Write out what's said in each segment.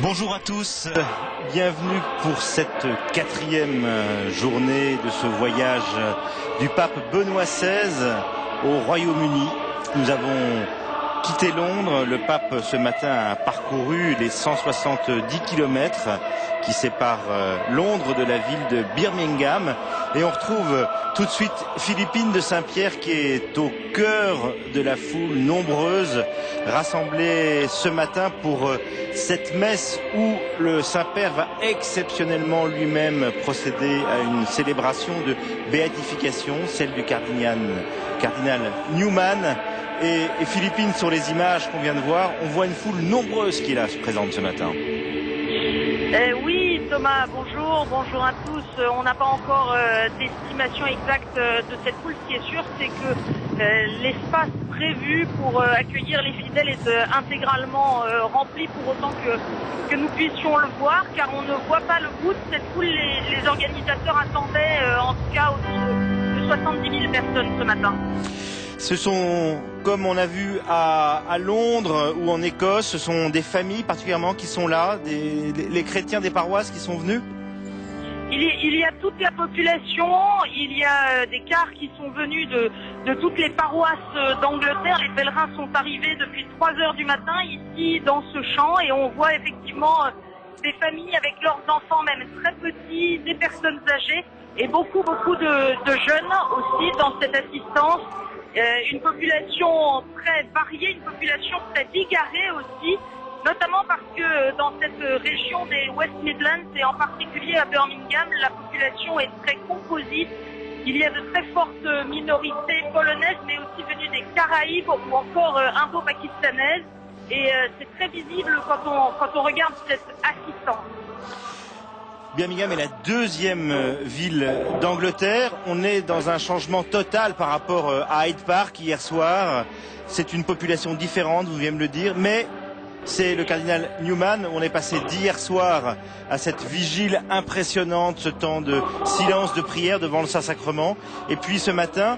Bonjour à tous, bienvenue pour cette quatrième journée de ce voyage du pape Benoît XVI au Royaume-Uni. Nous avons quitté Londres, le pape ce matin a parcouru les 170 km qui séparent Londres de la ville de Birmingham et on retrouve tout de suite Philippine de Saint-Pierre qui est au cœur de la foule nombreuse rassemblée ce matin pour cette messe où le Saint-Père va exceptionnellement lui-même procéder à une célébration de béatification, celle du cardinal Newman. Et Philippine, sur les images qu'on vient de voir, on voit une foule nombreuse qui est là, présente ce matin. Oui, Thomas, bonjour à tous. On n'a pas encore d'estimation exacte de cette foule. Ce qui est sûr, c'est que l'espace prévu pour accueillir les fidèles est intégralement rempli pour autant que nous puissions le voir, car on ne voit pas le bout de cette foule. Les organisateurs attendaient en tout cas autour de 70 000 personnes ce matin. Ce sont, comme on a vu à Londres ou en Écosse, ce sont des familles particulièrement qui sont là, les chrétiens des paroisses qui sont venus. Il y a toute la population, il y a des cars qui sont venus de toutes les paroisses d'Angleterre. Les pèlerins sont arrivés depuis 3 heures du matin ici dans ce champ et on voit effectivement des familles avec leurs enfants, même très petits, des personnes âgées et beaucoup de jeunes aussi dans cette assistance. Une population très variée, une population très bigarrée aussi, notamment parce que dans cette région des West Midlands et en particulier à Birmingham, la population est très composite. Il y a de très fortes minorités polonaises, mais aussi venues des Caraïbes ou encore indo-pakistanaises. Et c'est très visible quand on regarde cette assistance. Birmingham est la deuxième ville d'Angleterre. On est dans un changement total par rapport à Hyde Park hier soir. C'est une population différente, vous venez me le dire, mais c'est le cardinal Newman. On est passé d'hier soir à cette vigile impressionnante, ce temps de silence, de prière devant le Saint-Sacrement. Et puis ce matin,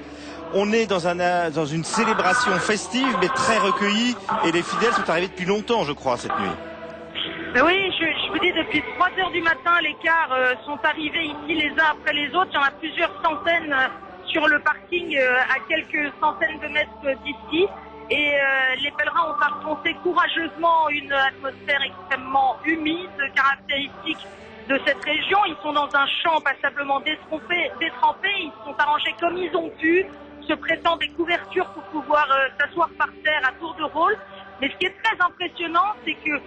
on est dans une célébration festive, mais très recueillie. Et les fidèles sont arrivés depuis longtemps, je crois, cette nuit. Oui, je vous dis, depuis 3 heures du matin, les cars sont arrivés ici les uns après les autres. Il y en a plusieurs centaines sur le parking à quelques centaines de mètres d'ici. Et les pèlerins ont affronté courageusement une atmosphère extrêmement humide, caractéristique de cette région. Ils sont dans un champ passablement détrempé. Ils se sont arrangés comme ils ont pu, se prêtant des couvertures pour pouvoir s'asseoir par terre à tour de rôle. Mais ce qui est très impressionnant, c'est que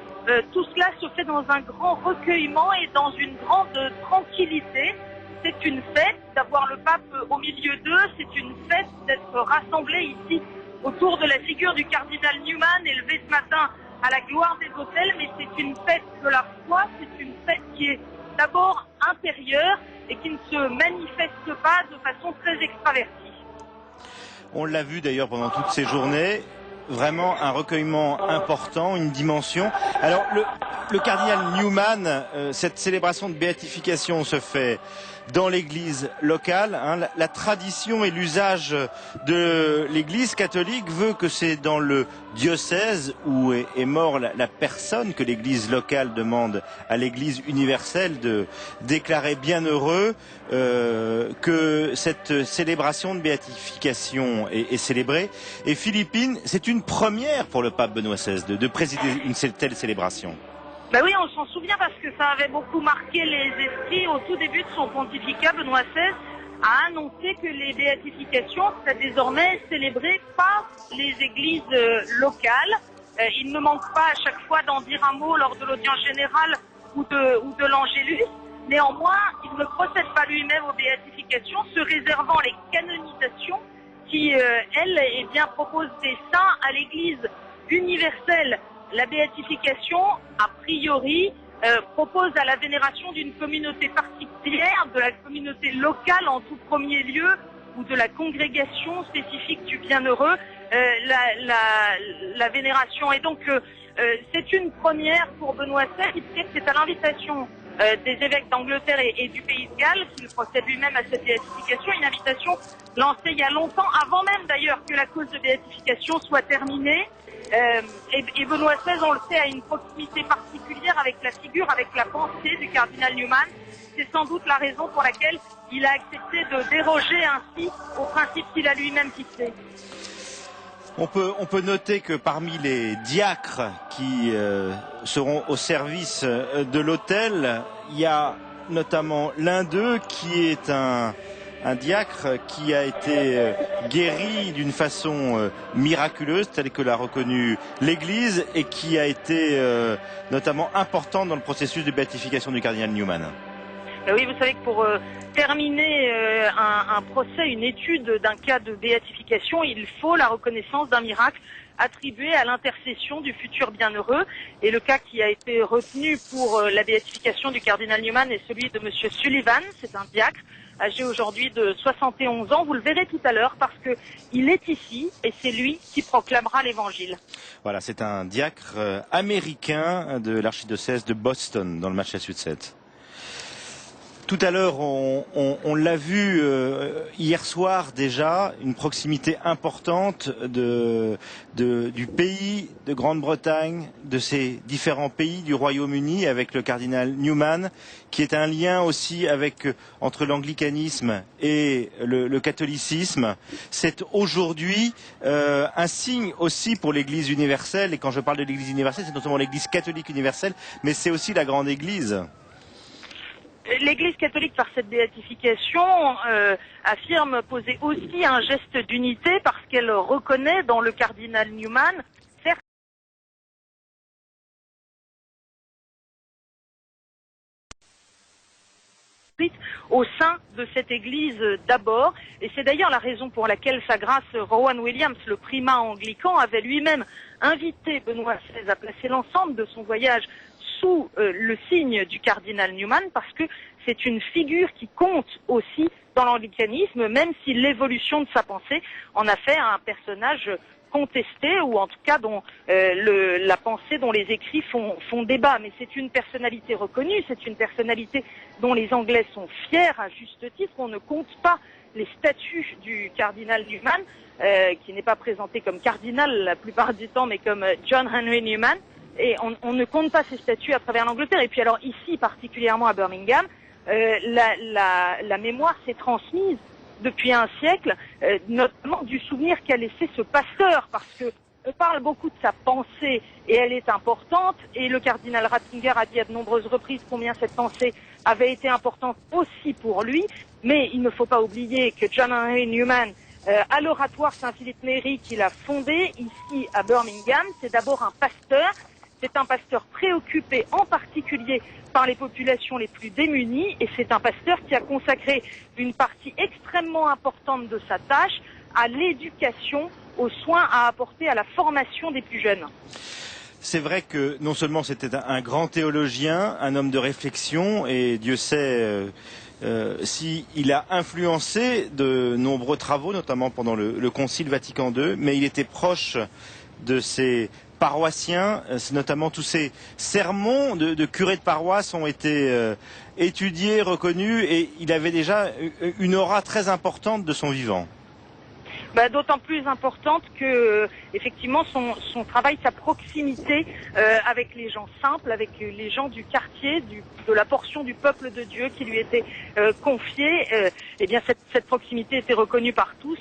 tout cela se fait dans un grand recueillement et dans une grande tranquillité. C'est une fête d'avoir le pape au milieu d'eux, c'est une fête d'être rassemblés ici autour de la figure du cardinal Newman, élevé ce matin à la gloire des autels, mais c'est une fête de la foi, c'est une fête qui est d'abord intérieure et qui ne se manifeste pas de façon très extravertie. On l'a vu d'ailleurs pendant toutes ces journées. Vraiment un recueillement important, une dimension. Alors le cardinal Newman, cette célébration de béatification se fait dans l'église locale. La tradition et l'usage de l'église catholique veut que c'est dans le diocèse où est mort la personne que l'église locale demande à l'église universelle de déclarer bienheureux que cette célébration de béatification est célébrée. Et Philippine, c'est une première pour le pape Benoît XVI de présider une telle célébration. Ben oui, on s'en souvient parce que ça avait beaucoup marqué les esprits au tout début de son pontificat. Benoît XVI a annoncé que les béatifications seraient désormais célébrées par les églises locales. Il ne manque pas à chaque fois d'en dire un mot lors de l'audience générale ou de l'Angélus. Néanmoins, il ne procède pas lui-même aux béatifications, se réservant les canonisations qui, elle, eh bien, propose des saints à l'église universelle. La béatification, a priori, propose à la vénération d'une communauté particulière, de la communauté locale en tout premier lieu, ou de la congrégation spécifique du bienheureux, la vénération. Et donc, c'est une première pour Benoît XVI, c'est à l'invitation des évêques d'Angleterre et du Pays de Galles qu'il procède lui-même à cette béatification, une invitation lancée il y a longtemps, avant même d'ailleurs que la cause de béatification soit terminée. Et Benoît XVI, on le sait, a une proximité particulière avec la figure, avec la pensée du cardinal Newman. C'est sans doute la raison pour laquelle il a accepté de déroger ainsi au principe qu'il a lui-même fixé. On peut noter que parmi les diacres qui seront au service de l'autel, il y a notamment l'un d'eux qui est un diacre qui a été guéri d'une façon miraculeuse, telle que l'a reconnu l'Église, et qui a été notamment important dans le processus de béatification du cardinal Newman. Oui, vous savez que pour terminer un procès, une étude d'un cas de béatification, il faut la reconnaissance d'un miracle attribué à l'intercession du futur bienheureux. Et le cas qui a été retenu pour la béatification du cardinal Newman est celui de Monsieur Sullivan. C'est un diacre âgé aujourd'hui de 71 ans. Vous le verrez tout à l'heure parce que il est ici et c'est lui qui proclamera l'évangile. Voilà, c'est un diacre américain de l'archidiocèse de Boston dans le Massachusetts. Tout à l'heure, on l'a vu hier soir déjà, une proximité importante du pays de Grande-Bretagne, de ces différents pays du Royaume-Uni avec le cardinal Newman, qui est un lien aussi entre l'anglicanisme et le catholicisme. C'est aujourd'hui un signe aussi pour l'Église universelle, et quand je parle de l'Église universelle, c'est non seulement l'Église catholique universelle, mais c'est aussi la grande Église. L'Église catholique, par cette béatification, affirme poser aussi un geste d'unité parce qu'elle reconnaît dans le cardinal Newman, certes, au sein de cette Église d'abord, et c'est d'ailleurs la raison pour laquelle Sa Grâce Rowan Williams, le primat anglican, avait lui-même invité Benoît XVI à placer l'ensemble de son voyage sous le signe du cardinal Newman, parce que c'est une figure qui compte aussi dans l'anglicanisme, même si l'évolution de sa pensée en a fait un personnage contesté, ou en tout cas dont la pensée, dont les écrits font débat. Mais c'est une personnalité reconnue, c'est une personnalité dont les Anglais sont fiers à juste titre. On ne compte pas les statuts du cardinal Newman, qui n'est pas présenté comme cardinal la plupart du temps, mais comme John Henry Newman. Et on ne compte pas ces statuts à travers l'Angleterre. Et puis alors ici, particulièrement à Birmingham, la mémoire s'est transmise depuis un siècle, notamment du souvenir qu'a laissé ce pasteur, parce que on parle beaucoup de sa pensée et elle est importante, et le cardinal Ratzinger a dit à de nombreuses reprises combien cette pensée avait été importante aussi pour lui, mais il ne faut pas oublier que John Henry Newman, à l'oratoire Saint-Philippe Neri qu'il a fondé ici à Birmingham, c'est d'abord un pasteur. C'est un pasteur préoccupé en particulier par les populations les plus démunies, et c'est un pasteur qui a consacré une partie extrêmement importante de sa tâche à l'éducation, aux soins à apporter à la formation des plus jeunes. C'est vrai que non seulement c'était un grand théologien, un homme de réflexion, et Dieu sait s'il a influencé de nombreux travaux, notamment pendant le Concile Vatican II, mais il était proche de ses paroissiens, notamment tous ces sermons de curés de paroisse ont été étudiés, reconnus, et il avait déjà une aura très importante de son vivant. D'autant plus importante que, effectivement, son travail, sa proximité avec les gens simples, avec les gens du quartier, de la portion du peuple de Dieu qui lui était confiée, eh bien cette proximité était reconnue par tous.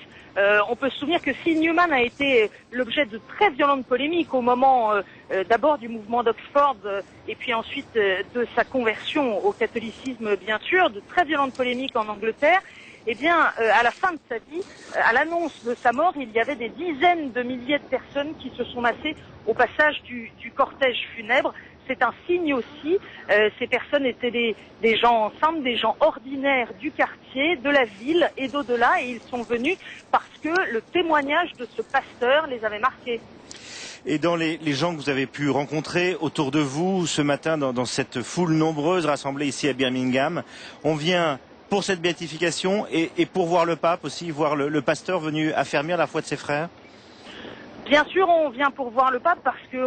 On peut se souvenir que si Newman a été l'objet de très violentes polémiques au moment d'abord du mouvement d'Oxford et puis ensuite de sa conversion au catholicisme, bien sûr, de très violentes polémiques en Angleterre, eh bien, à la fin de sa vie, à l'annonce de sa mort, il y avait des dizaines de milliers de personnes qui se sont massées au passage du cortège funèbre. C'est un signe aussi. Ces personnes étaient des gens simples, des gens ordinaires du quartier, de la ville et d'au-delà, et ils sont venus parce que le témoignage de ce pasteur les avait marqués. Et dans les gens que vous avez pu rencontrer autour de vous ce matin, dans cette foule nombreuse rassemblée ici à Birmingham, on vient pour cette béatification et pour voir le pape aussi, voir le pasteur venu affermir la foi de ses frères? Bien sûr, on vient pour voir le pape parce que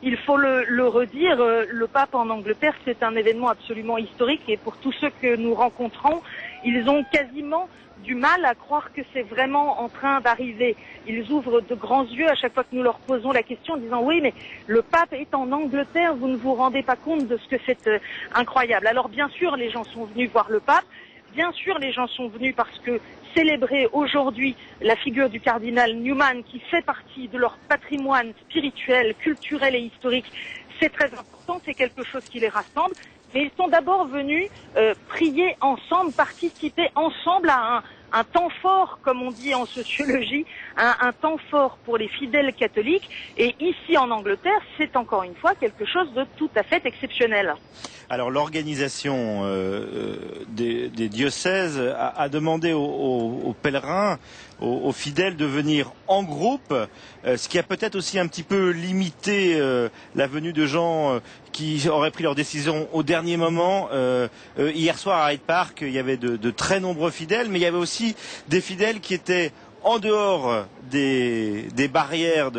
il faut le redire, le pape en Angleterre, c'est un événement absolument historique, et pour tous ceux que nous rencontrons, Ils ont quasiment du mal à croire que c'est vraiment en train d'arriver. Ils ouvrent de grands yeux à chaque fois que nous leur posons la question en disant oui, mais le pape est en Angleterre, vous ne vous rendez pas compte de ce que c'est incroyable. Alors bien sûr, les gens sont venus voir le pape. Bien sûr, les gens sont venus parce que célébrer aujourd'hui la figure du cardinal Newman, qui fait partie de leur patrimoine spirituel, culturel et historique, c'est très important, c'est quelque chose qui les rassemble. Mais ils sont d'abord venus prier ensemble, participer ensemble à un temps fort, comme on dit en sociologie, un temps fort pour les fidèles catholiques. Et ici en Angleterre, c'est encore une fois quelque chose de tout à fait exceptionnel. Alors l'organisation des diocèses a demandé aux pèlerins, aux fidèles de venir en groupe, ce qui a peut-être aussi un petit peu limité la venue de gens qui auraient pris leur décision au dernier moment. Hier soir à Hyde Park, il y avait de très nombreux fidèles, mais il y avait aussi des fidèles qui étaient en dehors des barrières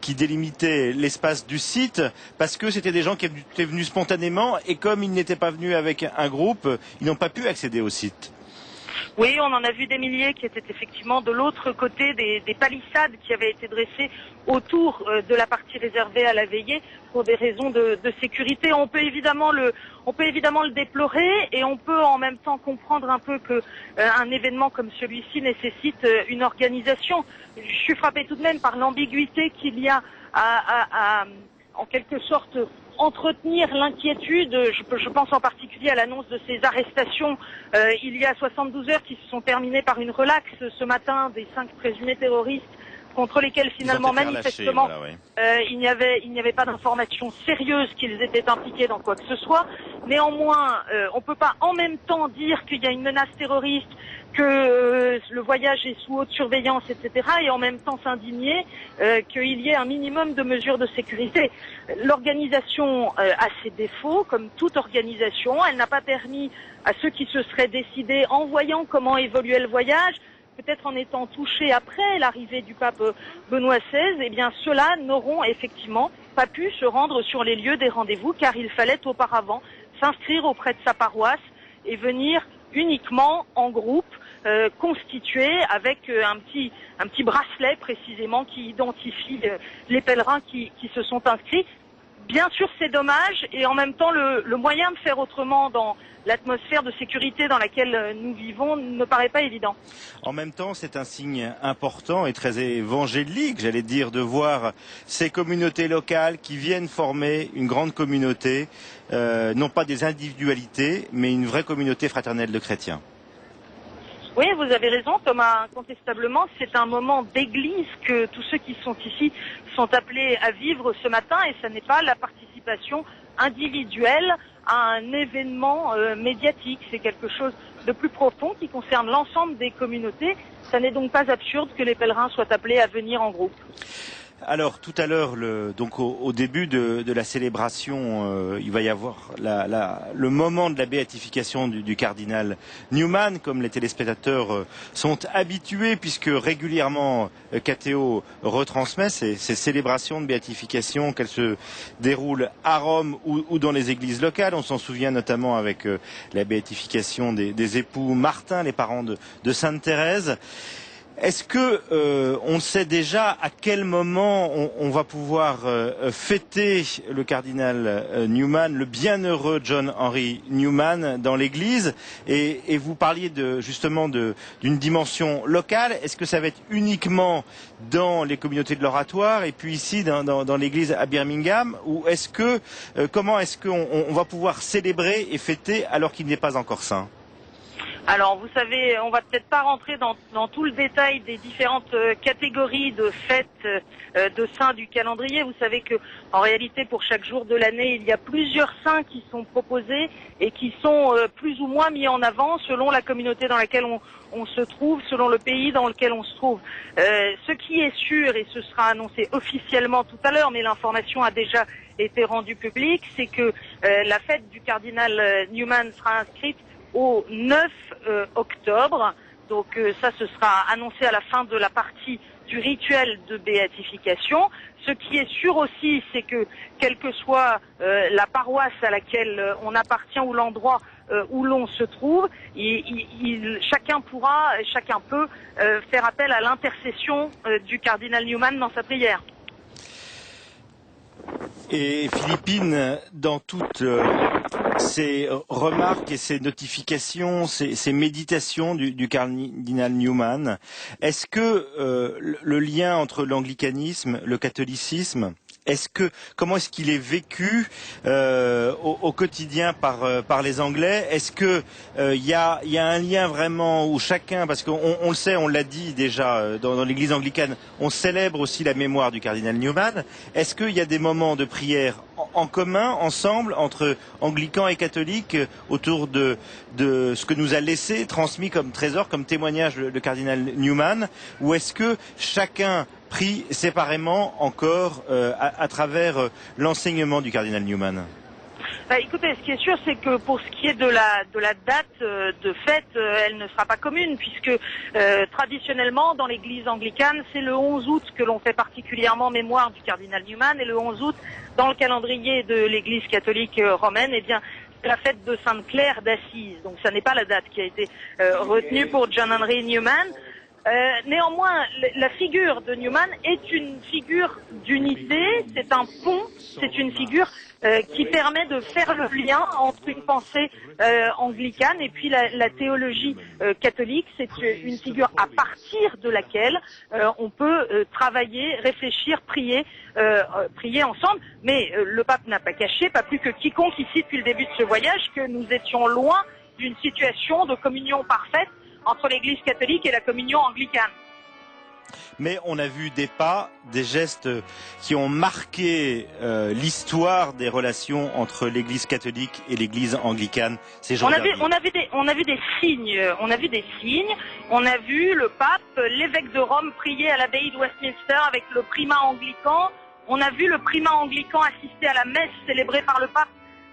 qui délimitaient l'espace du site, parce que c'était des gens qui étaient venus spontanément, et comme ils n'étaient pas venus avec un groupe, ils n'ont pas pu accéder au site. Oui, on en a vu des milliers qui étaient effectivement de l'autre côté des palissades qui avaient été dressées autour de la partie réservée à la veillée pour des raisons de sécurité. On peut évidemment le déplorer, et on peut en même temps comprendre un peu que un événement comme celui-ci nécessite une organisation. Je suis frappée tout de même par l'ambiguïté qu'il y a à en quelque sorte entretenir l'inquiétude. Je pense en particulier à l'annonce de ces arrestations il y a 72 heures qui se sont terminées par une relaxe ce matin des 5 présumés terroristes contre lesquels finalement manifestement il n'y avait pas d'informations sérieuses qu'ils étaient impliqués dans quoi que ce soit. Néanmoins, on ne peut pas en même temps dire qu'il y a une menace terroriste, que le voyage est sous haute surveillance, etc., et en même temps s'indigner qu'il y ait un minimum de mesures de sécurité. L'organisation a ses défauts, comme toute organisation. Elle n'a pas permis à ceux qui se seraient décidés, en voyant comment évoluait le voyage, peut-être en étant touchés après l'arrivée du pape Benoît XVI, eh bien ceux-là n'auront effectivement pas pu se rendre sur les lieux des rendez-vous, car il fallait auparavant s'inscrire auprès de sa paroisse et venir uniquement en groupe, constitué avec un petit bracelet précisément qui identifie les pèlerins qui se sont inscrits. Bien sûr, c'est dommage, et en même temps, le moyen de faire autrement dans l'atmosphère de sécurité dans laquelle nous vivons ne me paraît pas évident. En même temps, c'est un signe important et très évangélique, j'allais dire, de voir ces communautés locales qui viennent former une grande communauté, non pas des individualités, mais une vraie communauté fraternelle de chrétiens. Oui, vous avez raison, Thomas. Incontestablement, c'est un moment d'église que tous ceux qui sont ici sont appelés à vivre ce matin, et ce n'est pas la participation individuelle à un événement médiatique. C'est quelque chose de plus profond qui concerne l'ensemble des communautés. Ça n'est donc pas absurde que les pèlerins soient appelés à venir en groupe. Alors tout à l'heure, donc au début de la célébration, il va y avoir le moment de la béatification du cardinal Newman, comme les téléspectateurs sont habitués, puisque régulièrement KTO retransmet ces célébrations de béatification, qu'elles se déroulent à Rome ou dans les églises locales. On s'en souvient notamment avec la béatification des époux Martin, les parents de Sainte Thérèse. Est-ce que on sait déjà à quel moment on va pouvoir fêter le cardinal Newman, le bienheureux John Henry Newman, dans l'Église, et vous parliez justement d'une dimension locale. Est-ce que ça va être uniquement dans les communautés de l'oratoire et puis ici dans l'Église à Birmingham, ou comment est-ce qu'on va pouvoir célébrer et fêter alors qu'il n'est pas encore saint? Alors, vous savez, on va peut-être pas rentrer dans tout le détail des différentes catégories de fêtes de saints du calendrier. Vous savez que, en réalité, pour chaque jour de l'année, il y a plusieurs saints qui sont proposés et qui sont plus ou moins mis en avant selon la communauté dans laquelle on se trouve, selon le pays dans lequel on se trouve. Ce qui est sûr, et ce sera annoncé officiellement tout à l'heure, mais l'information a déjà été rendue publique, c'est que la fête du cardinal Newman sera inscrite au 9 octobre. Donc ça, ce sera annoncé à la fin de la partie du rituel de béatification. Ce qui est sûr aussi, c'est que quelle que soit la paroisse à laquelle on appartient ou l'endroit où l'on se trouve, chacun peut faire appel à l'intercession du cardinal Newman dans sa prière. Et Philippine, dans toutes ces remarques et ces notifications, ces méditations du cardinal Newman, est-ce que le lien entre l'anglicanisme, le catholicisme, comment est-ce qu'il est vécu au quotidien par les Anglais? Est-ce que il y a un lien vraiment où chacun, parce qu'on le sait, on l'a dit déjà dans l'Église anglicane, on célèbre aussi la mémoire du cardinal Newman. Est-ce qu'il y a des moments de prière en commun, ensemble, entre anglicans et catholiques, autour de ce que nous a laissé, transmis comme trésor, comme témoignage le cardinal Newman, ou est-ce que chacun pris séparément encore à travers l'enseignement du cardinal Newman? Écoutez, ce qui est sûr, c'est que pour ce qui est de la date de fête, elle ne sera pas commune, puisque traditionnellement, dans l'église anglicane, c'est le 11 août que l'on fait particulièrement mémoire du cardinal Newman, et le 11 août, dans le calendrier de l'église catholique romaine, eh bien, c'est la fête de Sainte Claire d'Assise. Donc, ça n'est pas la date qui a été retenue pour John Henry Newman. Néanmoins, la figure de Newman est une figure d'unité, c'est un pont, c'est une figure qui permet de faire le lien entre une pensée anglicane et puis la théologie catholique. C'est une figure à partir de laquelle on peut travailler, réfléchir, prier ensemble. Mais le pape n'a pas caché, pas plus que quiconque ici depuis le début de ce voyage, que nous étions loin d'une situation de communion parfaite entre l'Église catholique et la communion anglicane. Mais on a vu des pas, des gestes qui ont marqué l'histoire des relations entre l'Église catholique et l'Église anglicane ces jours derniers. On a vu des signes. On a vu le pape, l'évêque de Rome prier à l'abbaye de Westminster avec le primat anglican. On a vu le primat anglican assister à la messe célébrée par le pape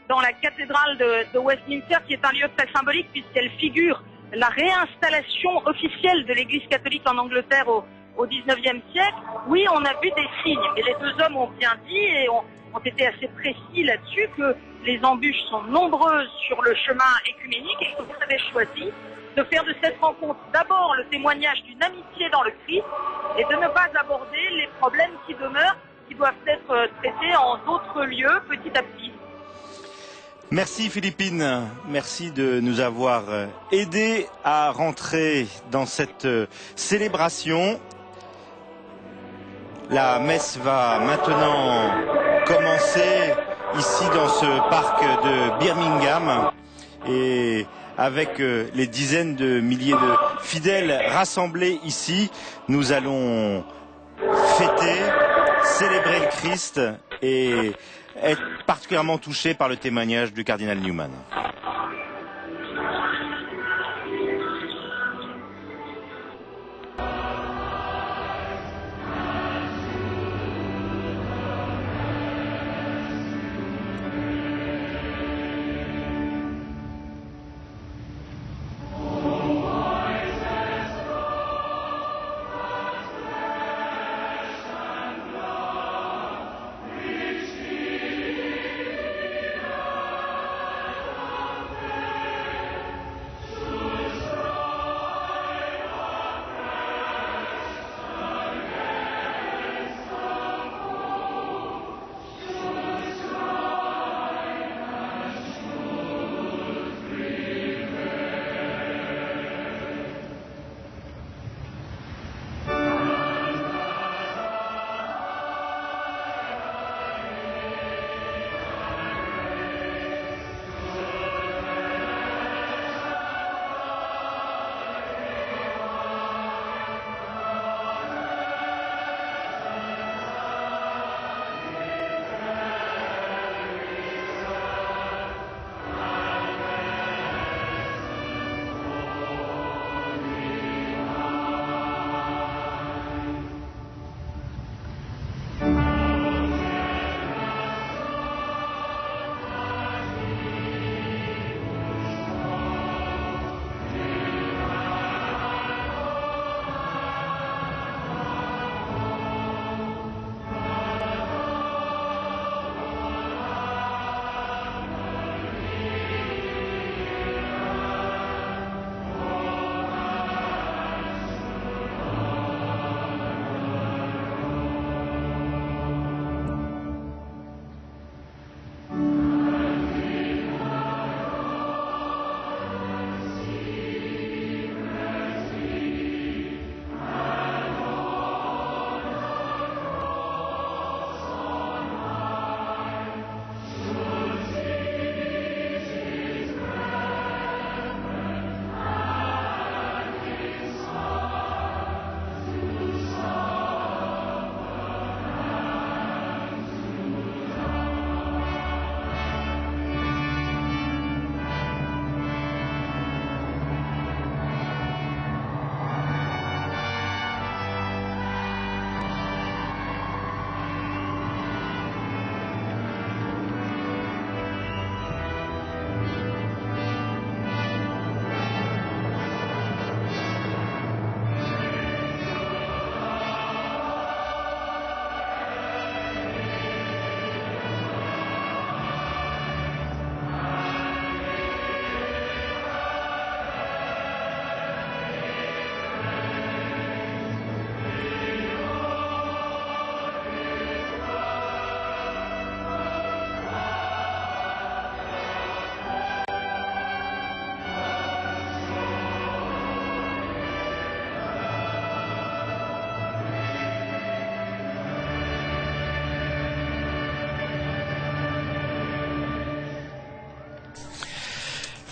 dans la cathédrale de Westminster, qui est un lieu très symbolique puisqu'elle figure la réinstallation officielle de l'Église catholique en Angleterre au XIXe siècle. Oui, on a vu des signes, mais les deux hommes ont bien dit et ont été assez précis là-dessus que les embûches sont nombreuses sur le chemin écuménique et que vous avez choisi de faire de cette rencontre d'abord le témoignage d'une amitié dans le Christ et de ne pas aborder les problèmes qui demeurent, qui doivent être traités en d'autres lieux petit à petit. Merci Philippine, merci de nous avoir aidés à rentrer dans cette célébration. La messe va maintenant commencer ici dans ce parc de Birmingham et avec les dizaines de milliers de fidèles rassemblés ici, nous allons fêter, célébrer le Christ et être particulièrement touché par le témoignage du cardinal Newman.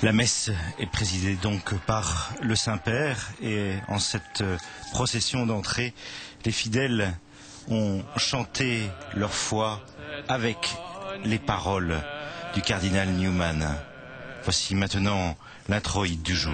La messe est présidée donc par le Saint-Père et en cette procession d'entrée, les fidèles ont chanté leur foi avec les paroles du cardinal Newman. Voici maintenant l'introïde du jour.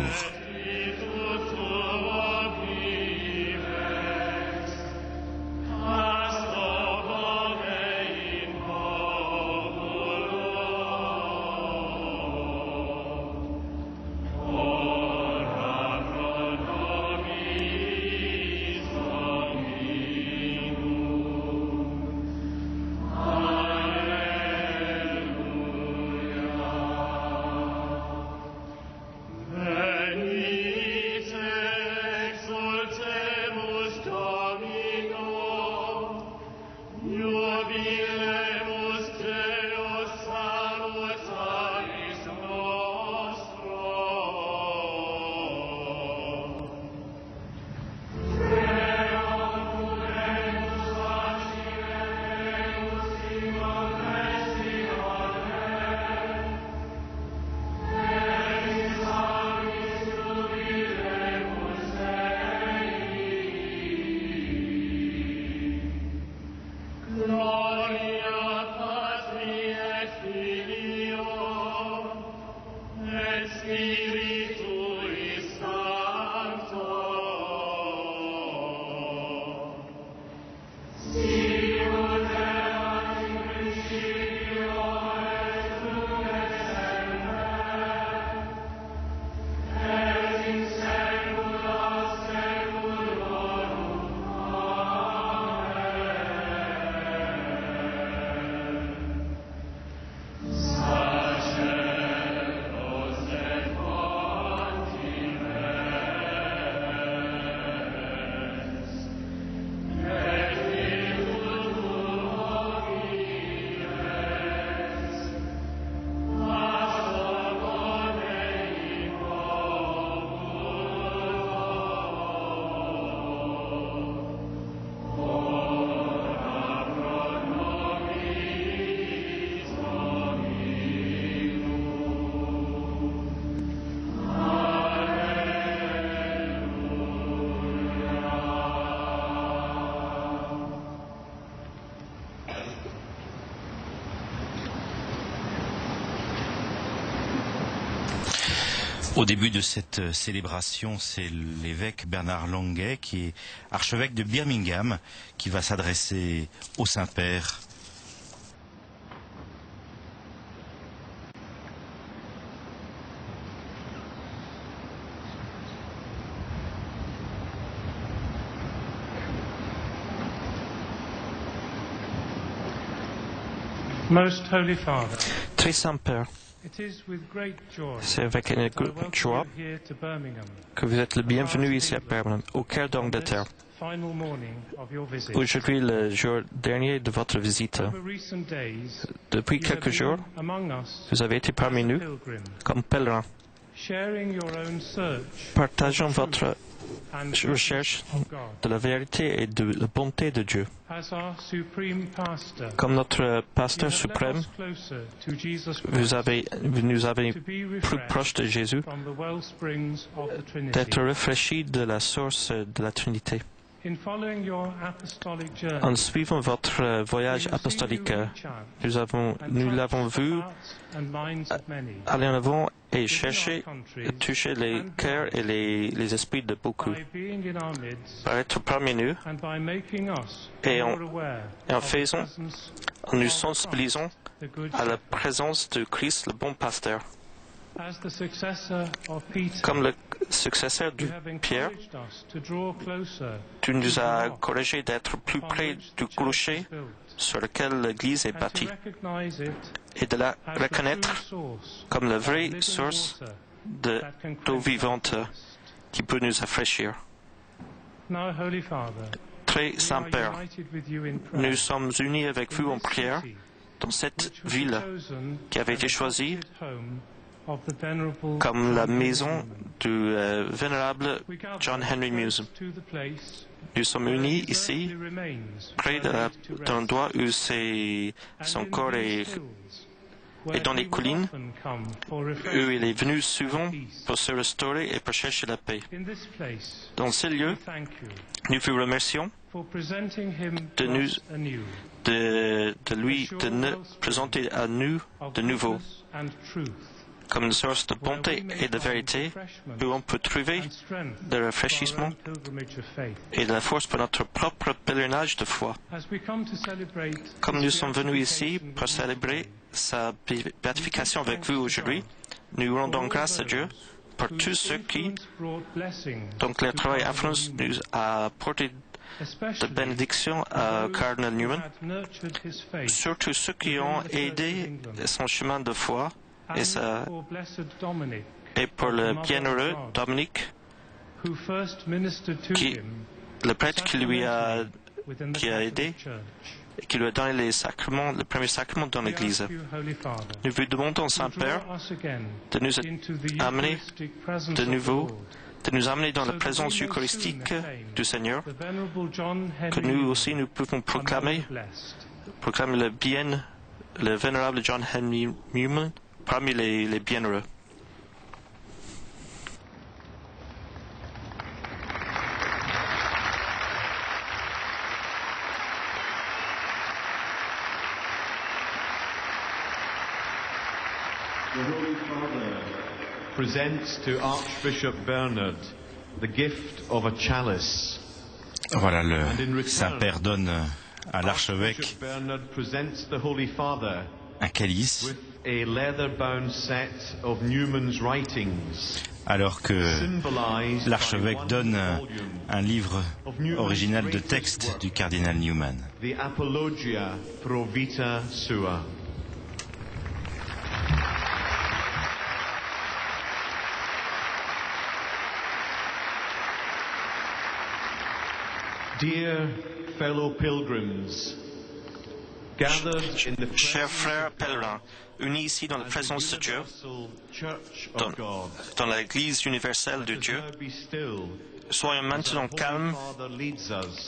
Au début de cette célébration, c'est l'évêque Bernard Longuet, qui est archevêque de Birmingham, qui va s'adresser au Saint-Père. Most Holy Father, Très Saint-Père, c'est avec une grande joie que vous êtes le bienvenu ici à Birmingham, au cœur d'Angleterre. Aujourd'hui, le jour dernier de votre visite, depuis quelques jours, vous avez été parmi nous comme pèlerins, partageant votre recherche de la vérité et de la bonté de Dieu. Comme notre pasteur suprême, vous nous avez plus proches de Jésus, d'être rafraîchis de la source de la Trinité. En suivant votre voyage apostolique, nous l'avons vu aller en avant et chercher de toucher les cœurs et les esprits de beaucoup. Par être parmi nous et en faisant, en nous sensibilisant à la présence de Christ, le bon pasteur. Comme le successeur de Pierre, tu nous as encouragés d'être plus près du clocher sur lequel l'Église est bâtie et de la reconnaître comme la vraie source d'eau vivante qui peut nous rafraîchir. Très Saint-Père, nous sommes unis avec vous en prière dans cette ville qui avait été choisie comme la maison du vénérable John Henry Muse. Nous sommes unis ici, près de l'endroit où son corps est et dans les collines, où il est venu souvent pour se restaurer et pour chercher la paix. Dans ces lieux, nous vous remercions de lui présenter à nous de nouveau comme une source de bonté et de vérité où on peut trouver le rafraîchissement et de la force pour notre propre pèlerinage de foi. Comme nous sommes venus ici pour célébrer sa béatification avec vous aujourd'hui, nous rendons grâce à Dieu pour tous ceux qui, donc le travail à France nous a apporté de bénédiction à Cardinal Newman, surtout ceux qui ont aidé son chemin de foi et pour le bienheureux Dominique, le prêtre qui a aidé et qui lui a donné les sacrements, le premier sacrement dans l'Église. Nous vous demandons, Saint-Père, de nous amener de nouveau, de nous amener dans la présence eucharistique du Seigneur, que nous aussi nous pouvons proclamer le vénérable John Henry Newman parmi les bienheureux. The Holy Father presents to Archbishop Bernard the gift of a chalice. Voilà, le Saint-Père donne à l'archevêque un calice, alors que l'archevêque donne un livre original de texte du cardinal Newman. The Apologia pro Vita Sua. Dear fellow pilgrims, Chers frères pèlerins, unis ici dans la présence de Dieu, dans l'Église universelle de Dieu, soyons maintenant calmes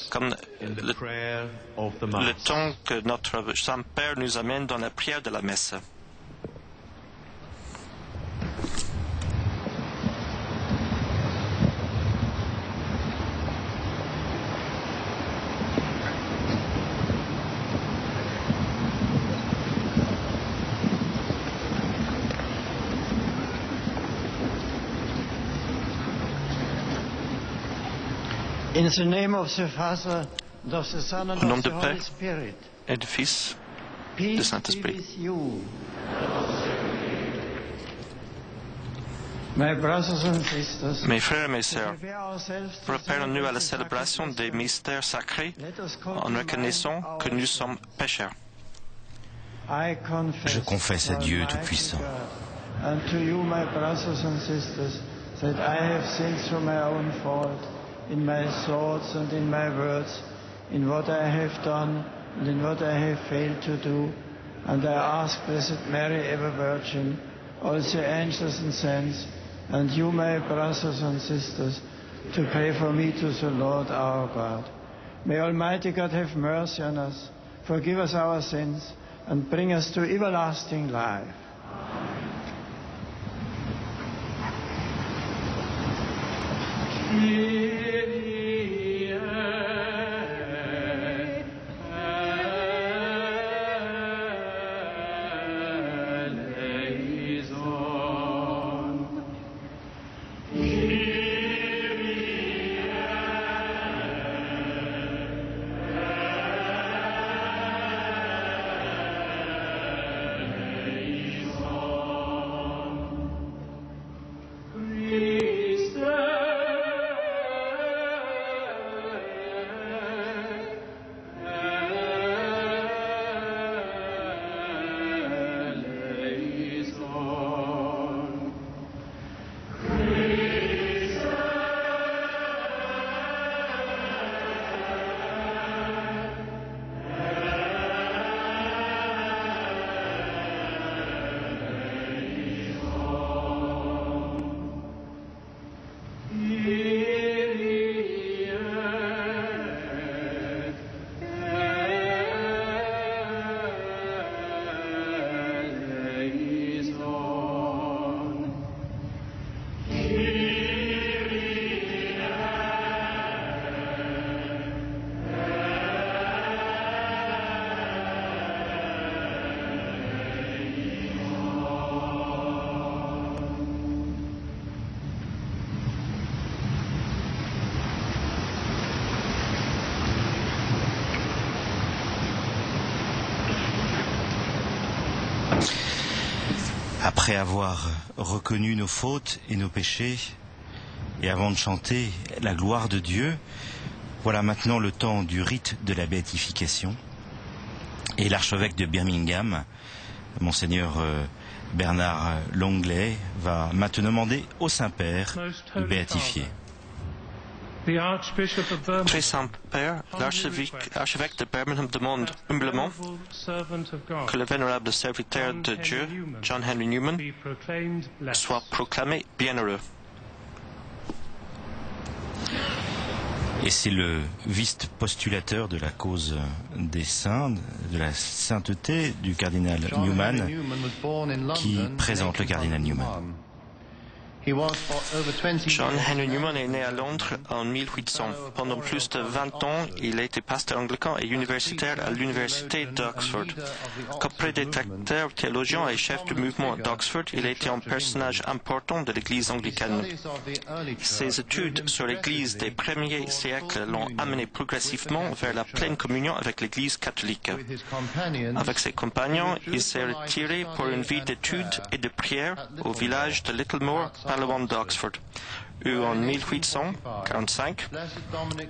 comme le temps que notre Saint-Père nous amène dans la prière de la messe. In the name of the Father, and of the Son, and Au nom of du the Père Holy Spirit, et du Fils, du peace be Saint-Esprit. with you. My brothers and sisters, Mes frères et mes sœurs, prepare ourselves to préparons-nous à la celebrate the célébration des sacrament. mystères sacrés Let us en confess reconnaissant our que nous sins. sommes pécheurs. Je confesse à Dieu Almighty Tout-Puissant. God, and to you, my brothers and sisters, that I have sinned through my own fault, in my thoughts and in my words, in what I have done and in what I have failed to do. And I ask Blessed Mary, ever Virgin, all the angels and saints, and you, my brothers and sisters, to pray for me to the Lord our God. May Almighty God have mercy on us, forgive us our sins, and bring us to everlasting life. Après avoir reconnu nos fautes et nos péchés, et avant de chanter la gloire de Dieu, voilà maintenant le temps du rite de la béatification. Et l'archevêque de Birmingham, Monseigneur Bernard Longley, va maintenant demander au Saint-Père de béatifier. Très Saint-Père, l'archevêque de Birmingham demande humblement que le vénérable serviteur de Dieu, John Henry Newman, soit proclamé bienheureux. Et c'est le vice-postulateur de la cause des saints, de la sainteté du cardinal Newman, qui présente le cardinal Newman. John Henry Newman est né à Londres en 1800. Pendant plus de 20 ans, il a été pasteur anglican et universitaire à l'université d'Oxford. Comme prédicateur, théologien et chef du mouvement d'Oxford, il a été un personnage important de l'Église anglicane. Ses études sur l'Église des premiers siècles l'ont amené progressivement vers la pleine communion avec l'Église catholique. Avec ses compagnons, il s'est retiré pour une vie d'études et de prière au village de Littlemore, pas loin d'Oxford, où en 1845,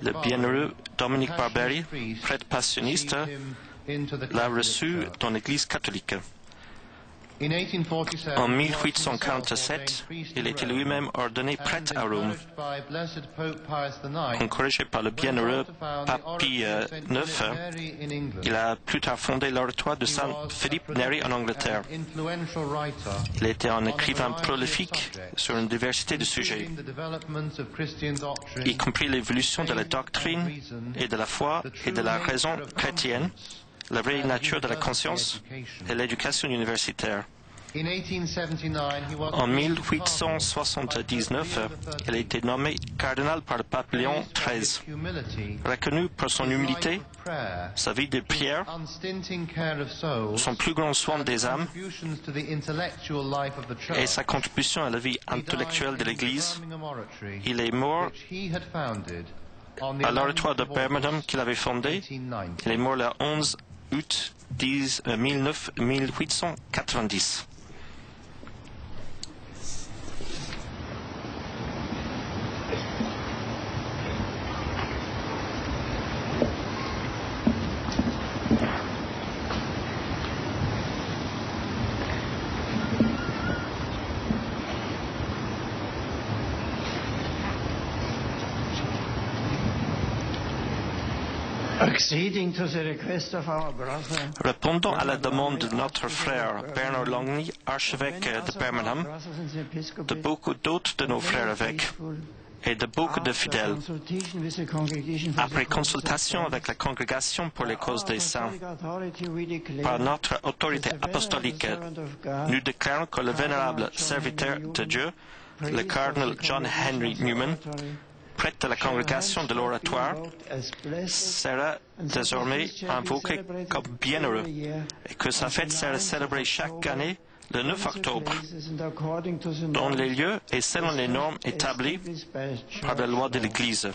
le bienheureux Dominic Barberi, prêtre passionniste, l'a reçu dans l'Église catholique. En 1847, il était lui-même ordonné prêtre à Rome. Encouragé par le bienheureux pape Pie IX, il a plus tard fondé l'oratoire de Saint Philip Neri en Angleterre. Il était un écrivain prolifique sur une diversité de sujets, y compris l'évolution de la doctrine et de la foi et de la raison chrétienne, la vraie nature de la conscience et l'éducation universitaire. En 1879, il a été nommé cardinal par le pape Léon XIII. Reconnu pour son humilité, sa vie de prière, son plus grand soin des âmes et sa contribution à la vie intellectuelle de l'Église, il est mort à l'oratoire de Birmingham qu'il avait fondé. Il est mort le 11 août 1890. Répondant à la demande de notre frère Bernard Longley, archevêque de Birmingham, de beaucoup d'autres de nos frères évêques et de beaucoup de fidèles, après consultation avec la Congrégation pour les causes des saints, par notre autorité apostolique, nous déclarons que le vénérable serviteur de Dieu, le cardinal John Henry Newman, prêtre de la congrégation de l'oratoire, sera désormais invoqué comme bienheureux et que sa fête sera célébrée chaque année le 9 octobre dans les lieux et selon les normes établies par la loi de l'Église.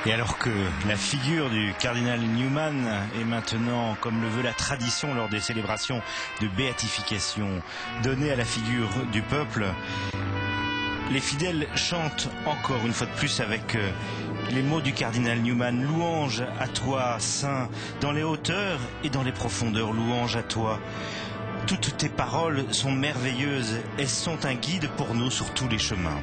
Et alors que la figure du cardinal Newman est maintenant, comme le veut la tradition lors des célébrations de béatification, donnée à la figure du peuple, les fidèles chantent encore une fois de plus avec les mots du cardinal Newman. Louange à toi, Saint, dans les hauteurs et dans les profondeurs, louange à toi. Toutes tes paroles sont merveilleuses, elles sont un guide pour nous sur tous les chemins.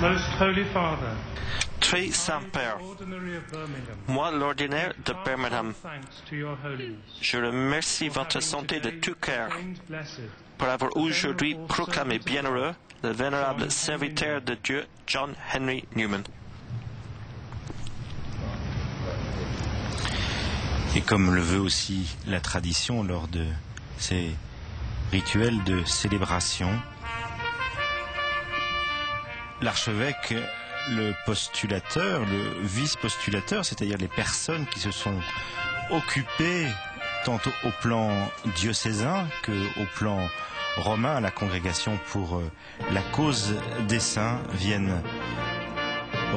Most Holy Father, Très Saint-Père, Ordinary of Birmingham, moi, l'ordinaire de Birmingham, thanks to your holiness, je remercie votre santé de tout cœur proclaimed blessed, pour avoir aujourd'hui proclamé bienheureux le vénérable serviteur de Dieu John Henry Newman. Et comme le veut aussi la tradition lors de ces rituels de célébration, l'archevêque, le postulateur, le vice-postulateur, c'est-à-dire les personnes qui se sont occupées tant au plan diocésain qu'au plan romain, à la congrégation pour la cause des saints, viennent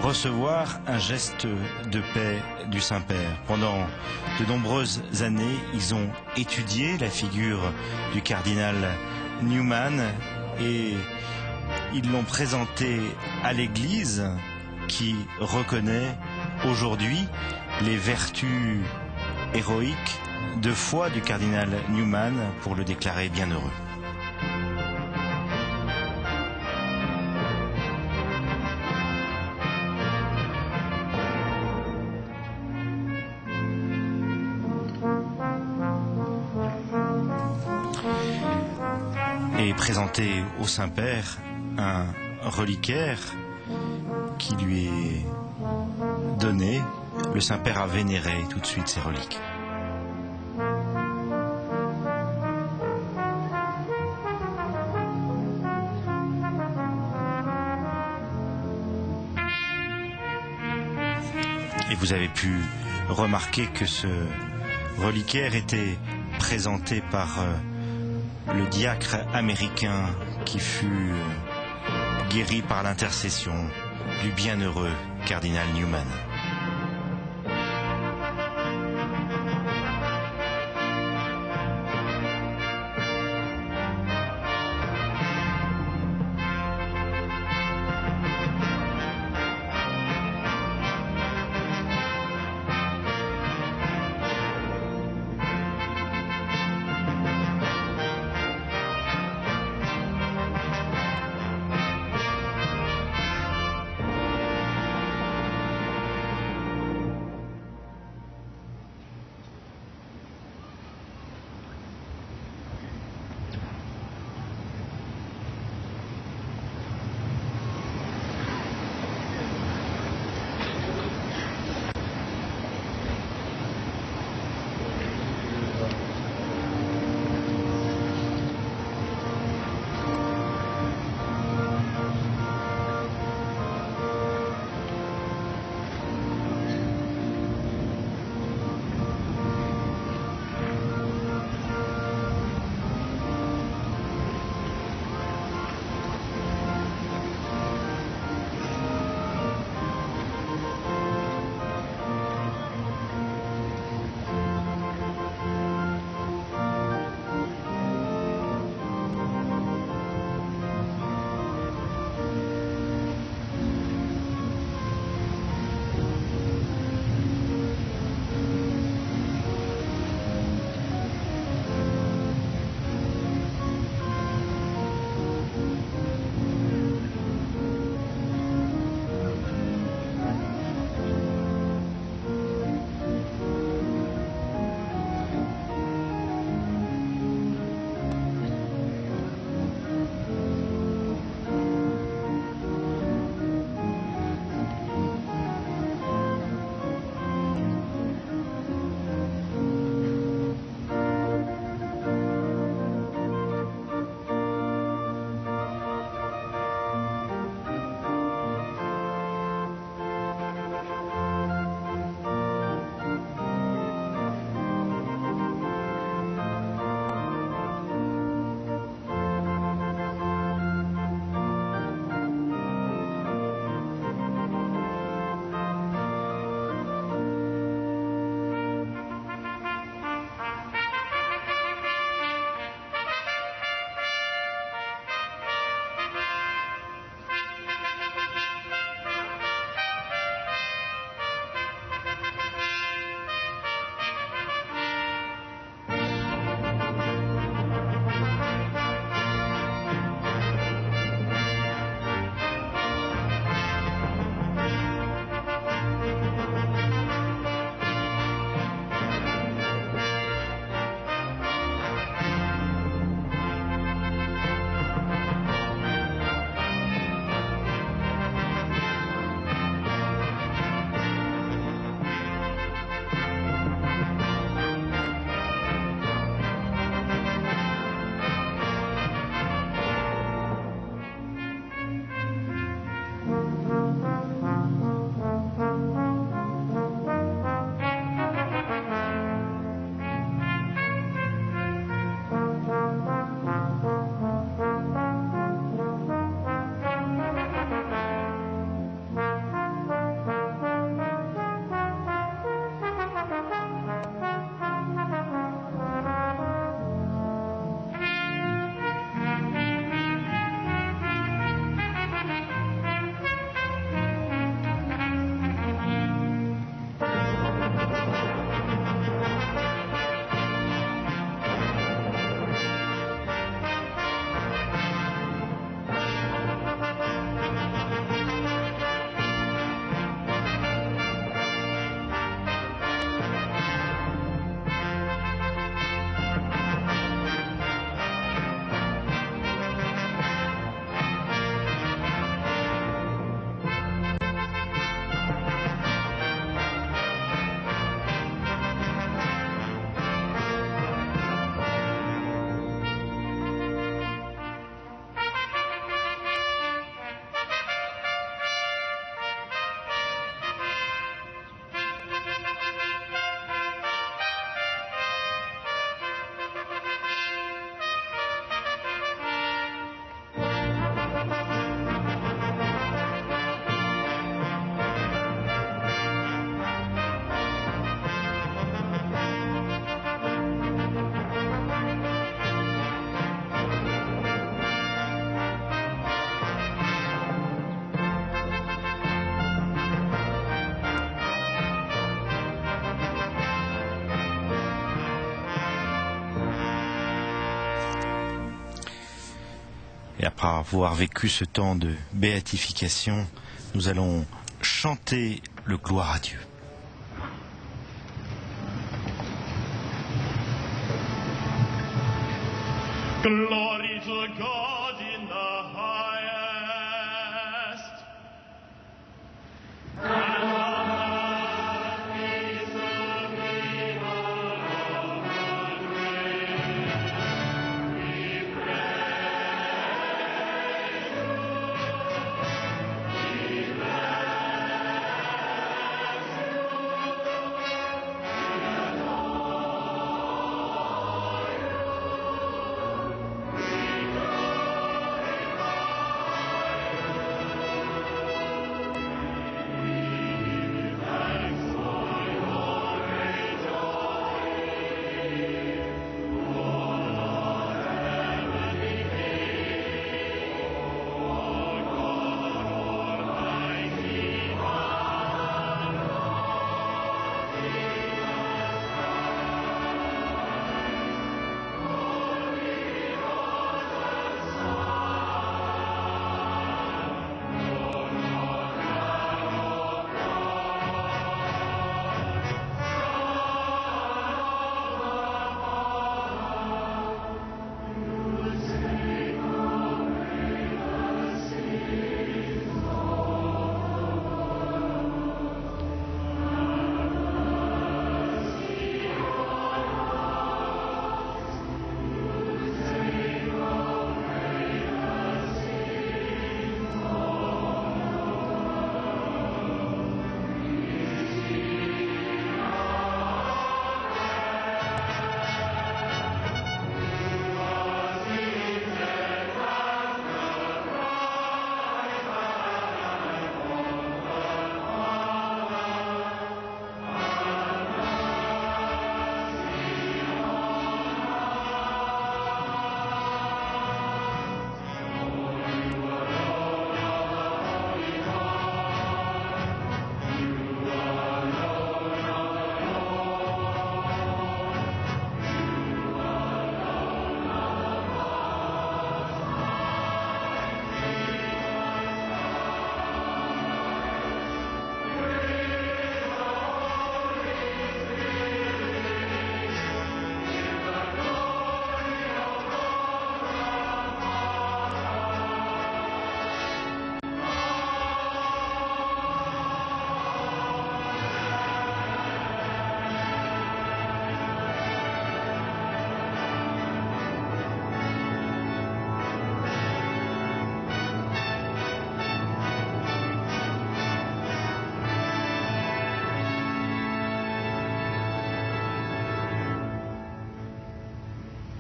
recevoir un geste de paix du Saint-Père. Pendant de nombreuses années, ils ont étudié la figure du cardinal Newman et ils l'ont présenté à l'Église qui reconnaît aujourd'hui les vertus héroïques de foi du cardinal Newman pour le déclarer bienheureux. Et présenté au Saint-Père un reliquaire qui lui est donné, le Saint-Père a vénéré tout de suite ces reliques. Et vous avez pu remarquer que ce reliquaire était présenté par le diacre américain qui fut guéri par l'intercession du bienheureux cardinal Newman. Et après avoir vécu ce temps de béatification, nous allons chanter le gloire à Dieu. Glory to God in the highest. And on earth peace and people of good will. We praise you. We bless you. We adore you.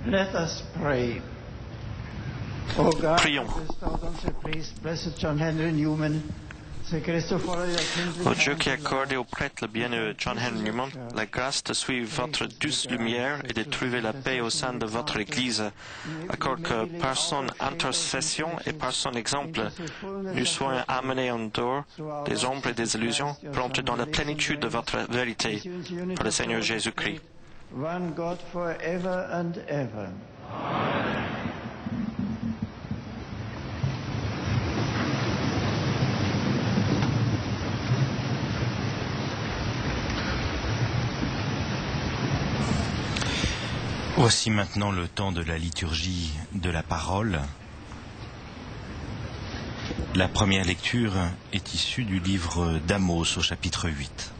Let us pray. O God, Prions. bestowed on the priest, blessed John Henry Newman, the grace of all your kindred Ô Dieu qui and accordez au prêtre le bienheureux John Henry Newman la grâce de suivre votre douce lumière et de trouver la paix au sein de votre Église, accorde que par son intercession et par son exemple, nous soyons amenés en dehors des ombres et des illusions pour entrer dans la plénitude de votre vérité par le Seigneur Jésus-Christ. one God forever and ever. Voici maintenant le temps de la liturgie de la parole. La première lecture est issue du livre d'Amos au chapitre 8.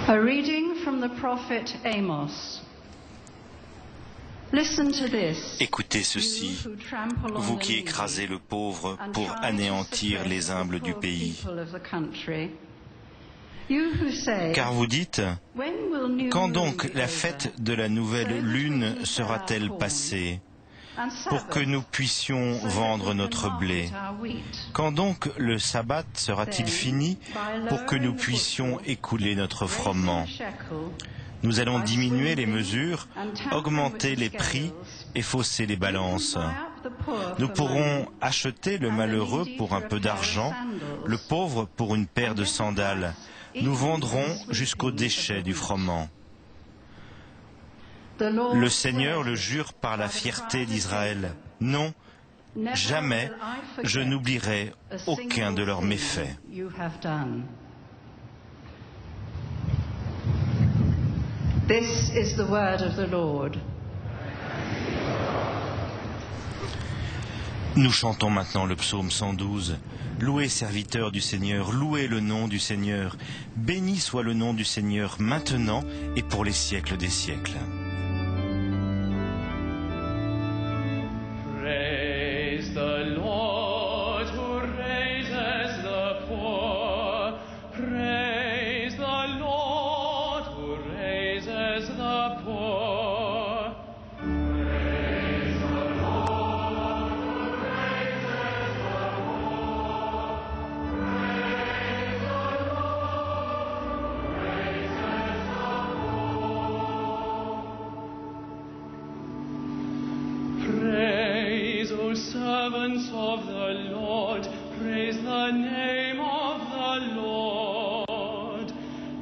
A reading from the prophet Amos. Listen to this, Écoutez ceci, you who trample on vous the qui needy écrasez le pauvre and pour try to anéantir suppress les the humbles du poor pays. people of the country. You who say, Car vous dites, when will new quand moon donc be la over? fête de la nouvelle lune sera-t-elle passée? pour que nous puissions vendre notre blé? Quand donc le sabbat sera-t-il fini pour que nous puissions écouler notre froment? Nous allons diminuer les mesures, augmenter les prix et fausser les balances. Nous pourrons acheter le malheureux pour un peu d'argent, le pauvre pour une paire de sandales. Nous vendrons jusqu'aux déchets du froment. Le Seigneur le jure par la fierté d'Israël. Non, jamais je n'oublierai aucun de leurs méfaits. This is the word of the Lord. Nous chantons maintenant le psaume 112. Louez, serviteurs du Seigneur, louez le nom du Seigneur. Béni soit le nom du Seigneur maintenant et pour les siècles des siècles. Praise the Lord who raises the poor. Praise the Lord who raises the poor. Servants of the Lord, praise the name of the Lord.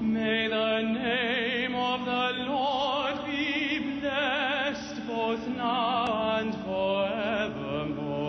May the name of the Lord be blessed both now and forevermore.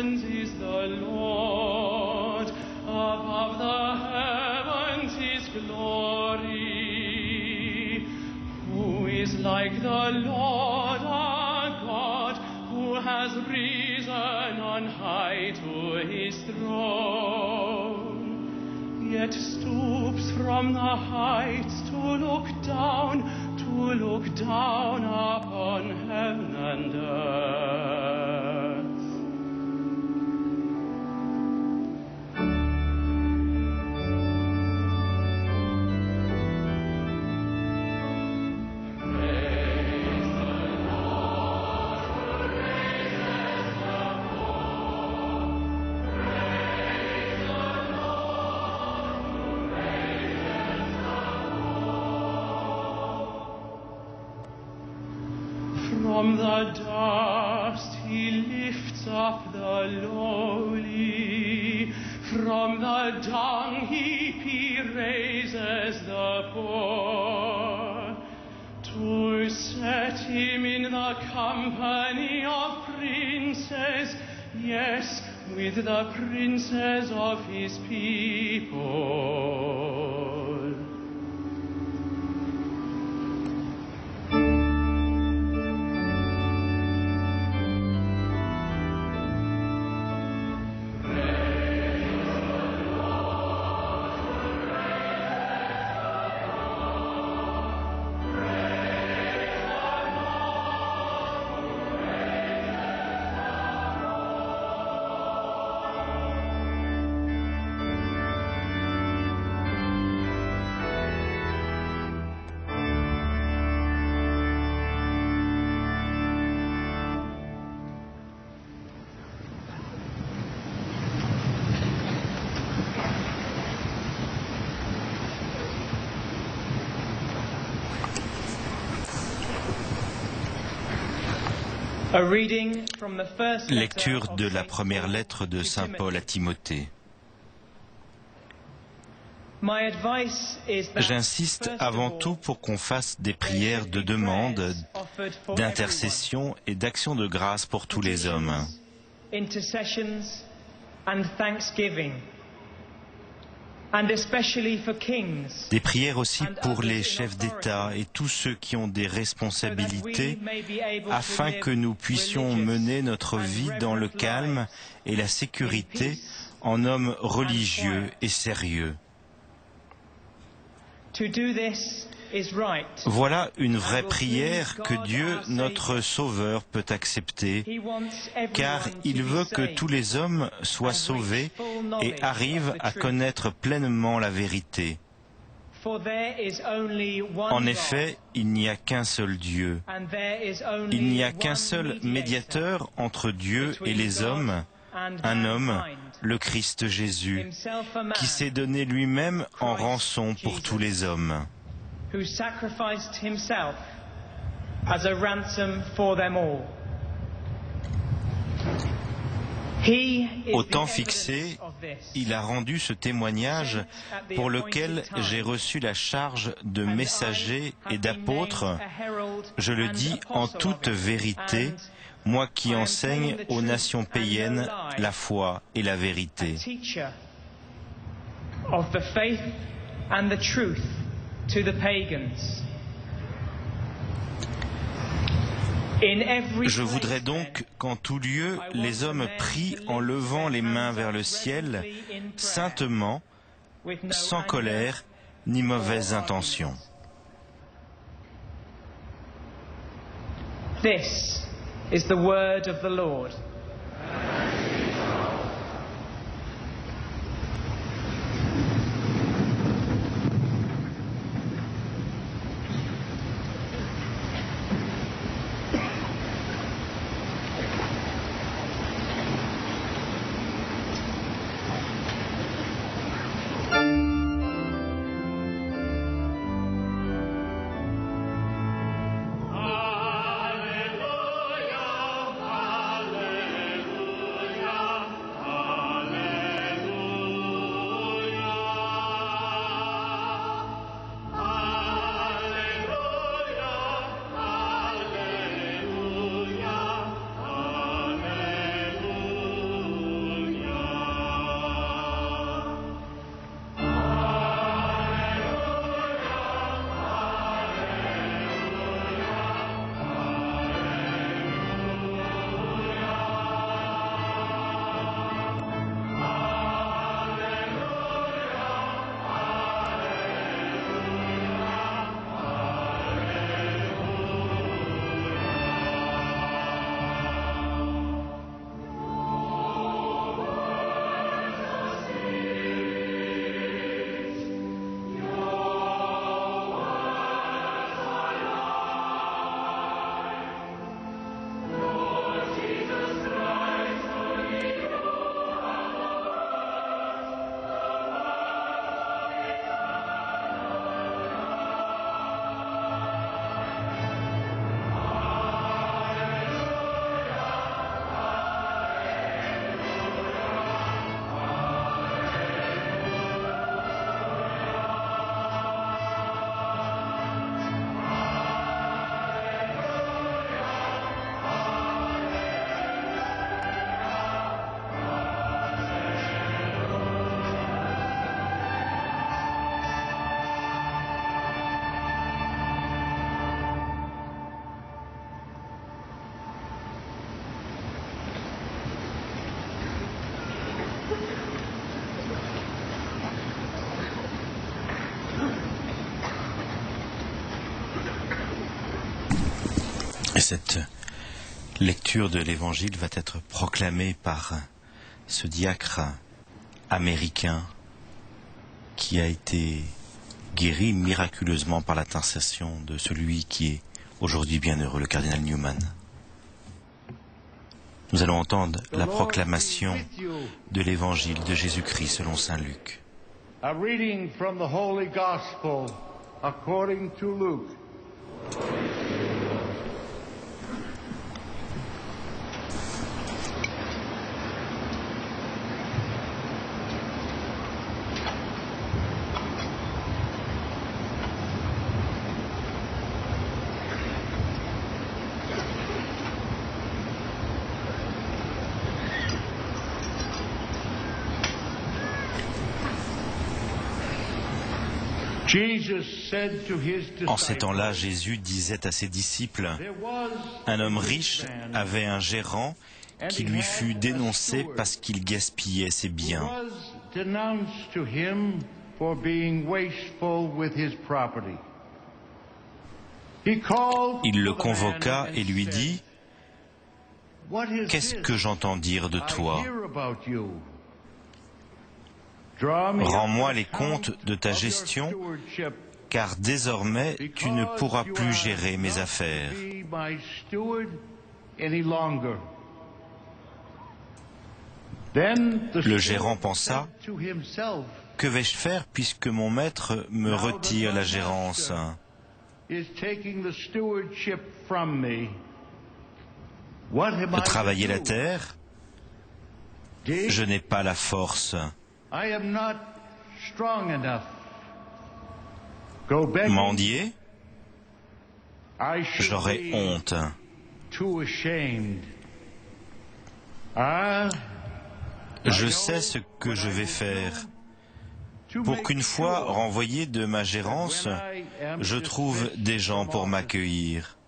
Is the Lord, above the heavens His glory. Who is like the Lord our God, who has risen on high to His throne, yet stoops from the heights to look down upon heaven and earth. From the dust He lifts up the lowly. From the dung heap He raises the poor. To set Him in the company of princes, yes, with the princes of His people. Lecture de la première lettre de Saint Paul à Timothée. J'insiste avant tout pour qu'on fasse des prières de demande, d'intercession et d'action de grâce pour tous les hommes. Des prières aussi pour les chefs d'État et tous ceux qui ont des responsabilités, afin que nous puissions mener notre vie dans le calme et la sécurité en hommes religieux et sérieux. Voilà une vraie prière que Dieu, notre Sauveur, peut accepter, car il veut que tous les hommes soient sauvés et arrivent à connaître pleinement la vérité. En effet, il n'y a qu'un seul Dieu. Il n'y a qu'un seul médiateur entre Dieu et les hommes, un homme, le Christ Jésus, qui s'est donné lui-même en rançon pour tous les hommes. Who sacrificed himself as a ransom for them all. Au temps fixé, il a rendu ce témoignage pour lequel j'ai reçu la charge de messager et d'apôtre. Je le dis en toute vérité, moi qui enseigne aux nations païennes la foi et la vérité. Of the faith and the truth to the pagans. Je voudrais donc qu'en tout lieu, les hommes prient en levant les mains vers le ciel, saintement, sans colère ni mauvaise intention. This is the word of the Lord. Cette lecture de l'Évangile va être proclamée par ce diacre américain qui a été guéri miraculeusement par l'intercession de celui qui est aujourd'hui bienheureux, le cardinal Newman. Nous allons entendre la proclamation de l'Évangile de Jésus-Christ selon saint Luc. A reading from the Holy Gospel according to Luke. En ces temps-là, Jésus disait à ses disciples, un homme riche avait un gérant qui lui fut dénoncé parce qu'il gaspillait ses biens. Il le convoqua et lui dit, « Qu'est-ce que j'entends dire de toi ? Rends-moi les comptes de ta gestion, car désormais tu ne pourras plus gérer mes affaires. » Le gérant pensa, « Que vais-je faire puisque mon maître me retire la gérance ? Travailler la terre, je n'ai pas la force. Mendier, j'aurais honte. Je sais ce que je vais faire. Pour qu'une fois renvoyé de ma gérance, je trouve des gens pour m'accueillir.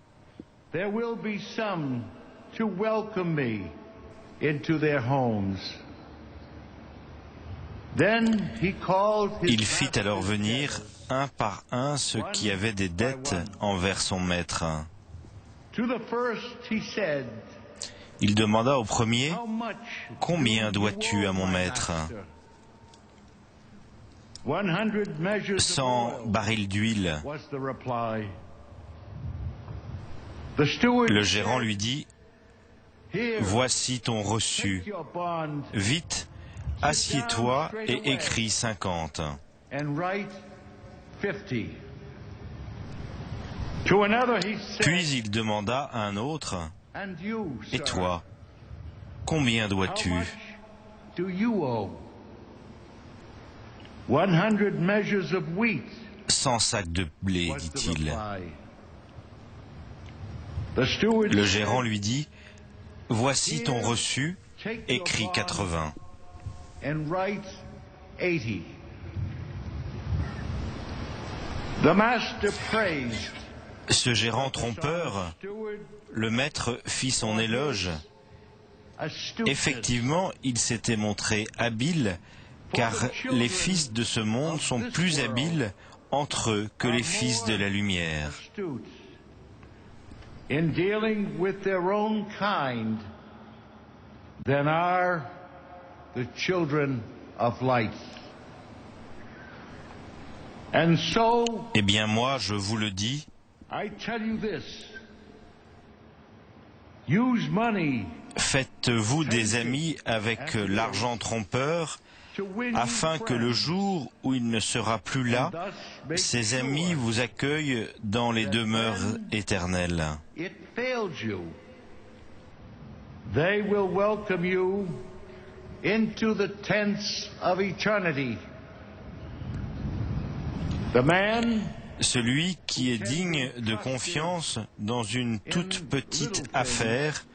Il fit alors venir un par un ceux qui avaient des dettes envers son maître. Il demanda au premier, « Combien dois-tu à mon maître » 100 barils d'huile. Le gérant lui dit, « Voici ton reçu. Vite, assieds-toi et écris 50. » Puis il demanda à un autre, « Et toi, combien dois-tu » 100 sacs de blé, dit-il. Le gérant lui dit, « Voici ton reçu, écris 80. » Ce gérant trompeur, le maître fit son éloge. Effectivement, il s'était montré habile, car les fils de ce monde sont plus habiles entre eux que les fils de la lumière. In dealing with their own kind than are the children of light. And so, eh bien moi, je vous le dis, I tell you this, use money faites-vous des amis avec l'argent trompeur, afin que le jour où il ne sera plus là, ses amis vous accueillent dans les demeures éternelles. It failed you. They will welcome you into the tents of eternity. The man Celui qui est digne de confiance dans une toute petite affaire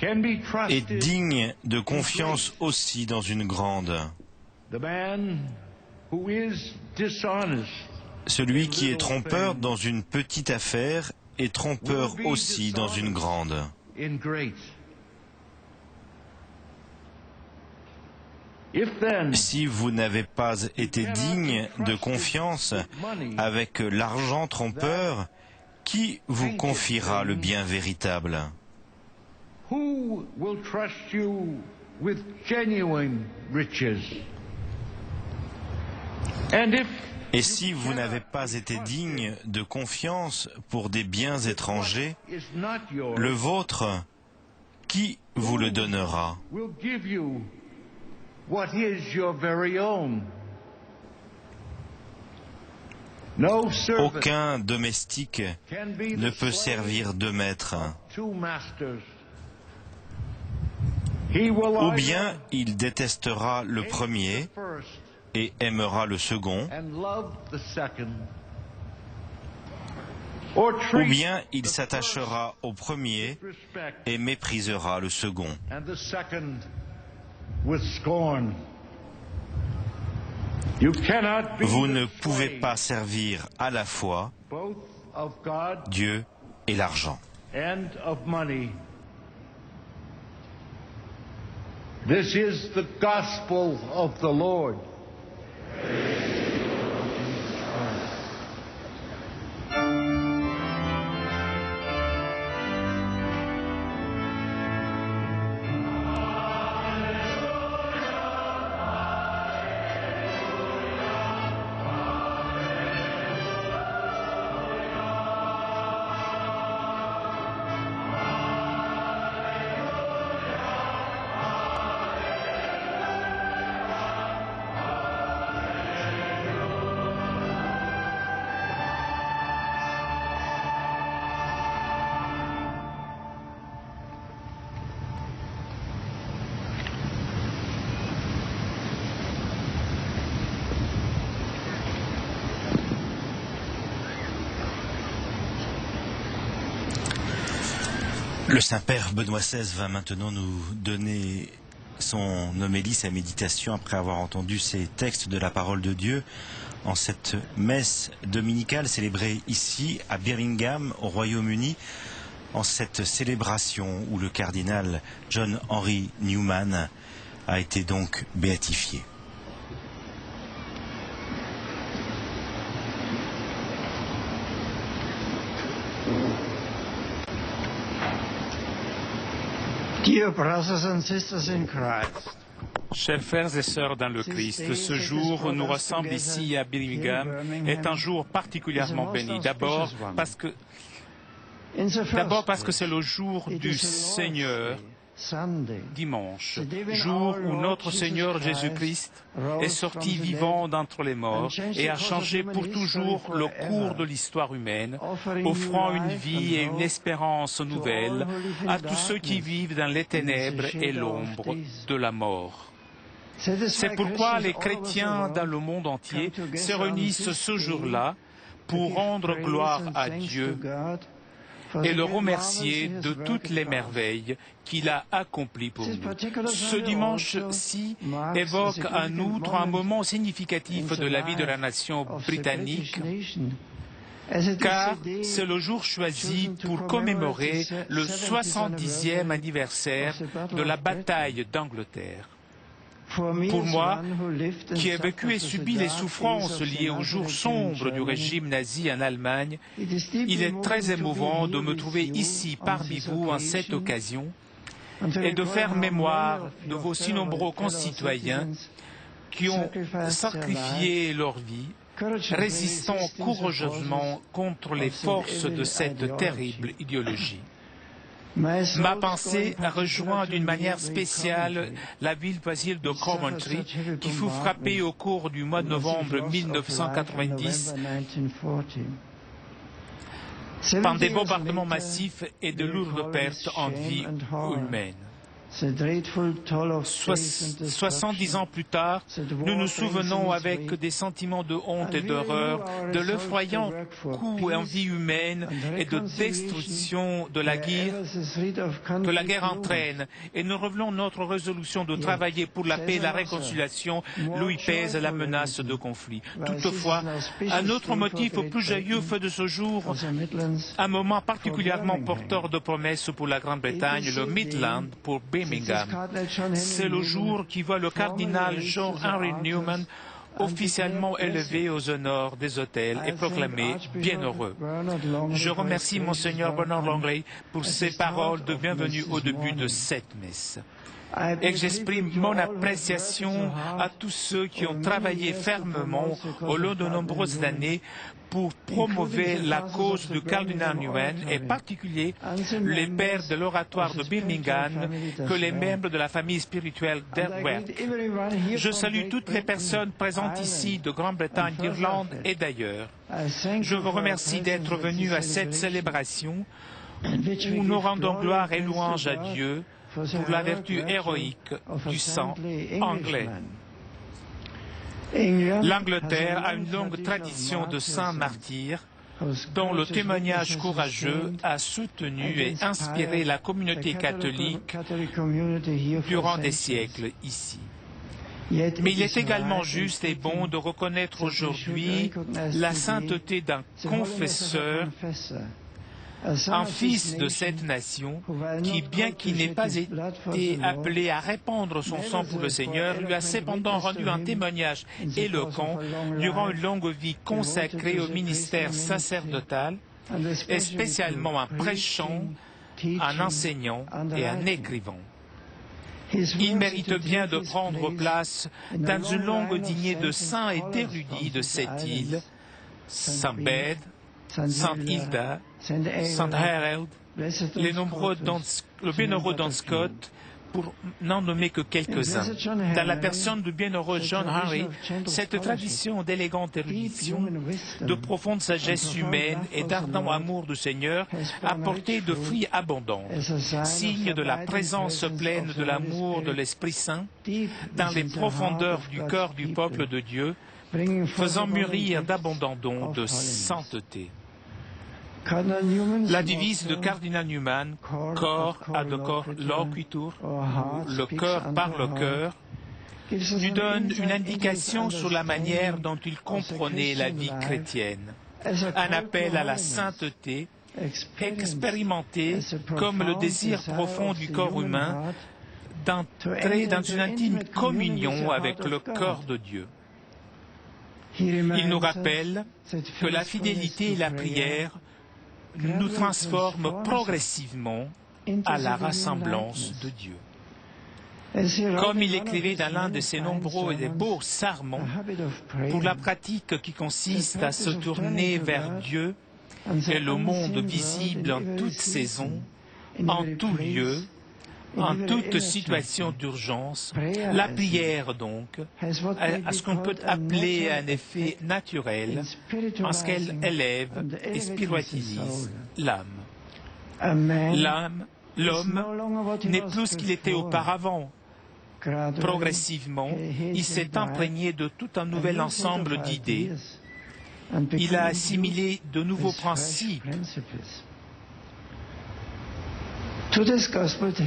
est digne de confiance aussi dans une grande. Celui qui est trompeur dans une petite affaire est trompeur aussi dans une grande. Si vous n'avez pas été digne de confiance avec l'argent trompeur, qui vous confiera le bien véritable ? Who will trust you with genuine riches? Et si vous n'avez pas été digne de confiance pour des biens étrangers, le vôtre, qui vous le donnera? Aucun domestique ne peut servir deux maîtres. Ou bien il détestera le premier et aimera le second, ou bien il s'attachera au premier et méprisera le second. Vous ne pouvez pas servir à la fois Dieu et l'argent. This is the gospel of the Lord. Le Saint-Père Benoît XVI va maintenant nous donner son homélie, sa méditation, après avoir entendu ces textes de la parole de Dieu en cette messe dominicale célébrée ici à Birmingham, au Royaume-Uni, en cette célébration où le cardinal John Henry Newman a été donc béatifié. Dear brothers and sisters in Christ. Chers frères et sœurs dans le Christ, ce jour nous rassemble ici à Birmingham est un jour particulièrement béni. D'abord parce que c'est le jour du Seigneur, dimanche, jour où notre Seigneur Jésus-Christ est sorti vivant d'entre les morts et a changé pour toujours le cours de l'histoire humaine, offrant une vie et une espérance nouvelle à tous ceux qui vivent dans les ténèbres et l'ombre de la mort. C'est pourquoi les chrétiens dans le monde entier se réunissent ce jour-là pour rendre gloire à Dieu et le remercier de toutes les merveilles qu'il a accomplies pour nous. Ce dimanche-ci évoque en outre un moment significatif de la vie de la nation britannique, car c'est le jour choisi pour commémorer le 70e anniversaire de la bataille d'Angleterre. Pour moi, qui ai vécu et subi les souffrances liées aux jours sombres du régime nazi en Allemagne, il est très émouvant de me trouver ici parmi vous en cette occasion et de faire mémoire de vos si nombreux concitoyens qui ont sacrifié leur vie, résistant courageusement contre les forces de cette terrible idéologie. Ma pensée a rejoint d'une manière spéciale la ville voisine de Coventry, qui fut frappée au cours du mois de novembre 1990 par des bombardements massifs et de lourdes pertes en vie humaine. 70 ans plus tard, nous nous souvenons avec des sentiments de honte et d'horreur de l'effroyant coup en vie humaine et de destruction de la guerre que la guerre entraîne, et nous revenons notre résolution de travailler pour la paix et la réconciliation là où pèse la menace de conflit. Toutefois, un autre motif plus joyeux fait de ce jour un moment particulièrement porteur de promesses pour la Grande-Bretagne, le Midland pour Birmingham. C'est le jour qui voit le cardinal John Henry Newman officiellement élevé aux honneurs des autels et proclamé bienheureux. Je remercie Monseigneur Bernard Longley pour ses paroles de bienvenue au début de cette messe. Et j'exprime mon appréciation à tous ceux qui ont travaillé fermement au long de nombreuses années pour promouvoir la cause du cardinal Newman, et en particulier les pères de l'oratoire de Birmingham, que les membres de la famille spirituelle d'Erwick. Je salue toutes les personnes présentes ici de Grande-Bretagne, d'Irlande et d'ailleurs. Je vous remercie d'être venus à cette célébration où nous rendons gloire et louange à Dieu pour la vertu héroïque du sang anglais. L'Angleterre a une longue tradition de saints martyrs dont le témoignage courageux a soutenu et inspiré la communauté catholique durant des siècles ici. Mais il est également juste et bon de reconnaître aujourd'hui la sainteté d'un confesseur, un fils de cette nation, qui, bien qu'il n'ait pas été appelé à répandre son sang pour le Seigneur, lui a cependant rendu un témoignage éloquent durant une longue vie consacrée au ministère sacerdotal, et spécialement un prêchant, un enseignant et un écrivain. Il mérite bien de prendre place dans une longue lignée de saints et d'érudits de cette île, Saint Bède, Saint Hilda, Saint Harold, le bienheureux Don Scott, pour n'en nommer que quelques-uns. Dans la personne du bienheureux John Henry, cette tradition d'élégante érudition, de profonde sagesse humaine et d'ardent amour du Seigneur a porté de fruits abondants, signe de la présence pleine de l'amour de l'Esprit Saint dans les profondeurs du cœur du peuple de Dieu, faisant mûrir d'abondants dons de sainteté. La devise de Cardinal Newman, Cor ad cor loquitur, le cœur par le cœur, nous donne une indication sur la manière dont il comprenait la vie chrétienne, un appel à la sainteté, expérimenté comme le désir profond du corps humain d'entrer dans une intime communion avec le cœur de Dieu. Il nous rappelle que la fidélité et la prière nous transforment progressivement à la ressemblance de Dieu. Comme il écrivait dans l'un de ses nombreux et beaux sermons, pour la pratique qui consiste à se tourner vers Dieu et le monde visible en toute saison, en tout lieu, en toute situation d'urgence, la prière donc a ce qu'on peut appeler un effet naturel en ce qu'elle élève et spiritualise l'âme. L'homme n'est plus ce qu'il était auparavant. Progressivement, il s'est imprégné de tout un nouvel ensemble d'idées. Il a assimilé de nouveaux principes.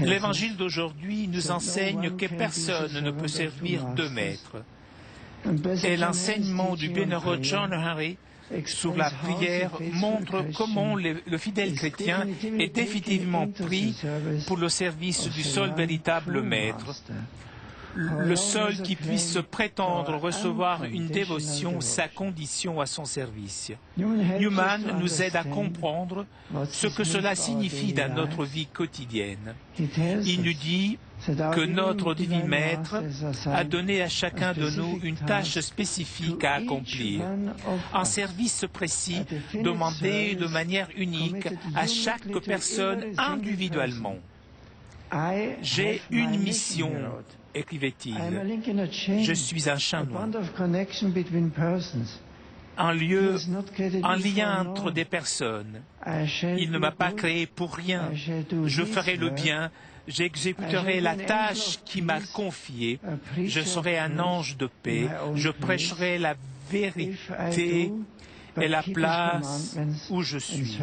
L'évangile d'aujourd'hui nous enseigne que personne ne peut servir deux maîtres. Et l'enseignement du bienheureux John Henry sur la prière montre comment le fidèle chrétien est effectivement pris pour le service du seul véritable maître, le seul qui puisse prétendre recevoir une dévotion, sa condition à son service. Newman nous aide à comprendre ce que cela signifie dans notre vie quotidienne. Il nous dit que notre divin Maître a donné à chacun de nous une tâche spécifique à accomplir, un service précis demandé de manière unique à chaque personne individuellement. J'ai une mission, écrivait-il. Je suis un chanoine. Un lien entre des personnes. Il ne m'a pas créé pour rien. Je ferai le bien, j'exécuterai la tâche qui m'a confiée. Je serai un ange de paix. Je prêcherai la vérité et la place où je suis.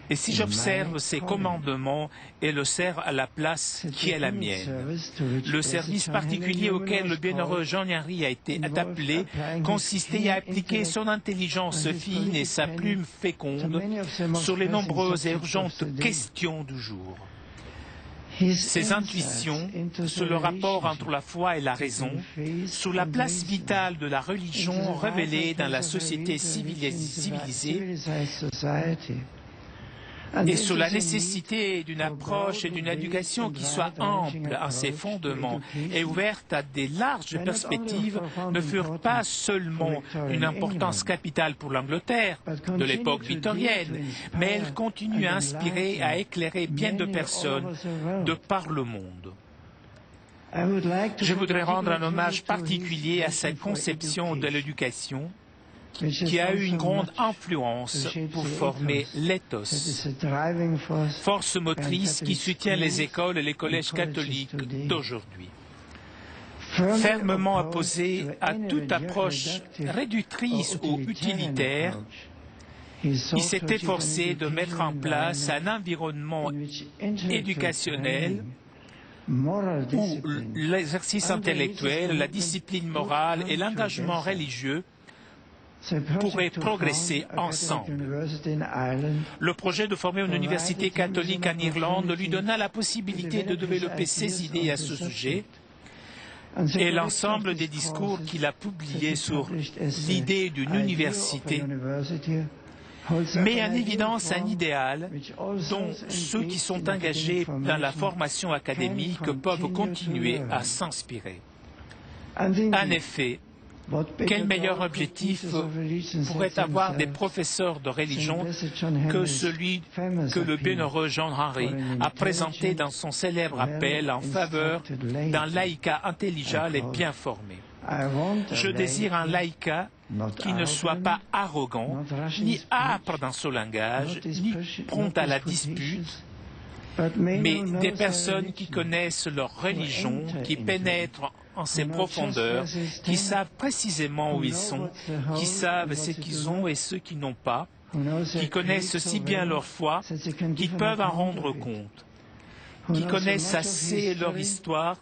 Et si j'observe ses commandements et le sers à la place qui est la mienne, le service particulier auquel le bienheureux John Henry a été appelé consistait à appliquer son intelligence fine et sa plume féconde sur les nombreuses et urgentes questions du jour. Ses intuitions sur le rapport entre la foi et la raison, sur la place vitale de la religion révélée dans la société civilisée et sur la nécessité d'une approche et d'une éducation qui soit ample en ses fondements et ouverte à des larges perspectives, ne furent pas seulement d'une importance capitale pour l'Angleterre de l'époque victorienne, mais elles continuent à inspirer et à éclairer bien de personnes de par le monde. Je voudrais rendre un hommage particulier à sa conception de l'éducation, qui a eu une grande influence pour former l'éthos, force motrice qui soutient les écoles et les collèges catholiques d'aujourd'hui. Fermement opposé à toute approche réductrice ou utilitaire, il s'est efforcé de mettre en place un environnement éducationnel où l'exercice intellectuel, la discipline morale et l'engagement religieux pourraient progresser ensemble. Le projet de former une université catholique en Irlande lui donna la possibilité de développer ses idées à ce sujet, et l'ensemble des discours qu'il a publiés sur l'idée d'une université met en évidence un idéal dont ceux qui sont engagés dans la formation académique peuvent continuer à s'inspirer. En effet, quel meilleur objectif pourrait avoir des professeurs de religion que celui que le bienheureux John Henry a présenté dans son célèbre appel en faveur d'un laïcat intelligent et bien formé. Je désire un laïcat qui ne soit pas arrogant, ni âpre dans son langage, ni prompt à la dispute, mais des personnes qui connaissent leur religion, qui pénètrent en ses profondeurs, qui savent précisément où ils sont, qui savent ce qu'ils ont et ce qu'ils n'ont pas, qui connaissent si bien leur foi qu'ils peuvent en rendre compte, qui connaissent assez leur histoire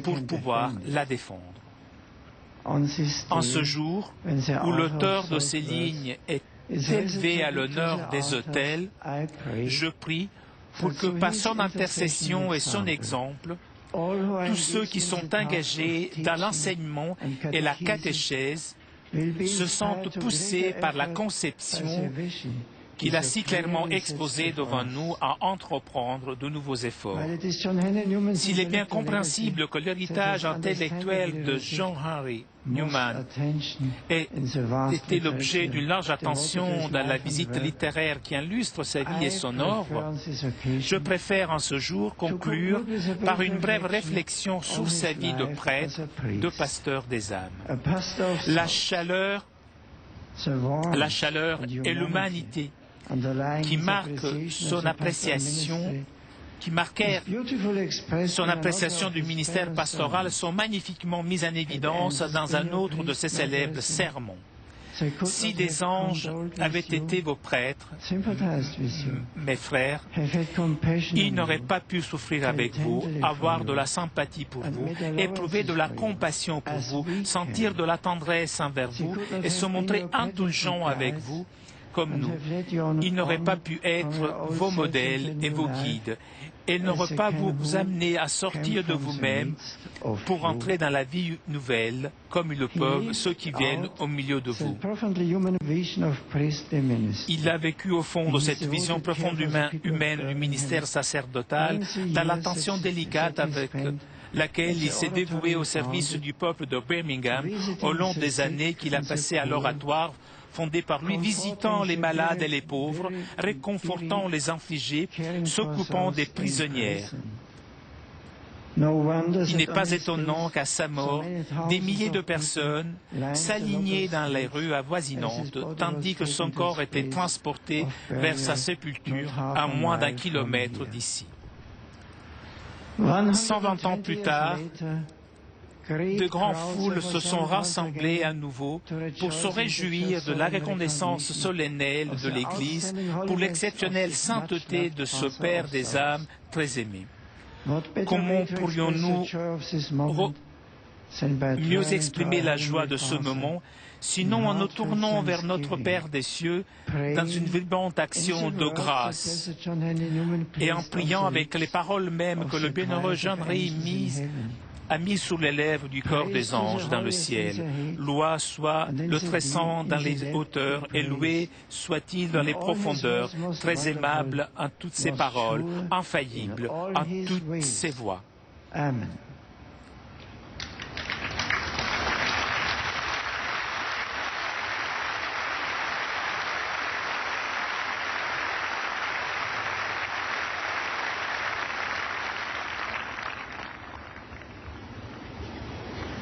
pour pouvoir la défendre. En ce jour où l'auteur de ces lignes est élevé à l'honneur des autels, je prie pour que par son intercession et son exemple, tous ceux qui sont engagés dans l'enseignement et la catéchèse se sentent poussés par la conception qu'il a si clairement exposée devant nous à entreprendre de nouveaux efforts. S'il est bien compréhensible que l'héritage intellectuel de John Henry Newman était l'objet d'une large attention dans la visite littéraire qui illustre sa vie et son œuvre, je préfère en ce jour conclure par une brève réflexion sur sa vie de prêtre, de pasteur des âmes. La chaleur et l'humanité qui marquèrent son appréciation du ministère pastoral sont magnifiquement mises en évidence dans un autre de ses célèbres sermons. Si des anges avaient été vos prêtres, mes frères, ils n'auraient pas pu souffrir avec vous, avoir de la sympathie pour vous, éprouver de la compassion pour vous, sentir de la tendresse envers vous et se montrer indulgents avec vous, comme nous. Ils n'auraient pas pu être vos modèles et vos guides. Ils n'auraient pas vous amener à sortir de vous-même pour entrer dans la vie nouvelle, comme ils le peuvent ceux qui viennent au milieu de vous. Il a vécu au fond de cette vision profondément humaine du ministère sacerdotal, dans l'attention délicate avec laquelle il s'est dévoué au service du peuple de Birmingham au long des années qu'il a passées à l'oratoire fondé par lui, visitant les malades et les pauvres, réconfortant les affligés, s'occupant des prisonnières. Il n'est pas étonnant qu'à sa mort, des milliers de personnes s'alignaient dans les rues avoisinantes, tandis que son corps était transporté vers sa sépulture à moins d'1 kilomètre d'ici. 120 ans plus tard, de grandes foules se sont rassemblées à nouveau pour se réjouir de la reconnaissance solennelle de l'Église pour l'exceptionnelle sainteté de ce Père des âmes très aimé. Comment pourrions-nous mieux exprimer la joie de ce moment, sinon en nous tournant vers notre Père des cieux dans une vibrante action de grâce et en priant avec les paroles mêmes que le bienheureux John Henry a mis sur les lèvres du corps des anges dans le ciel. Loi soit le très saint dans les hauteurs et loué soit-il dans les profondeurs, très aimable en toutes ses paroles, infaillible en toutes ses voies. Amen.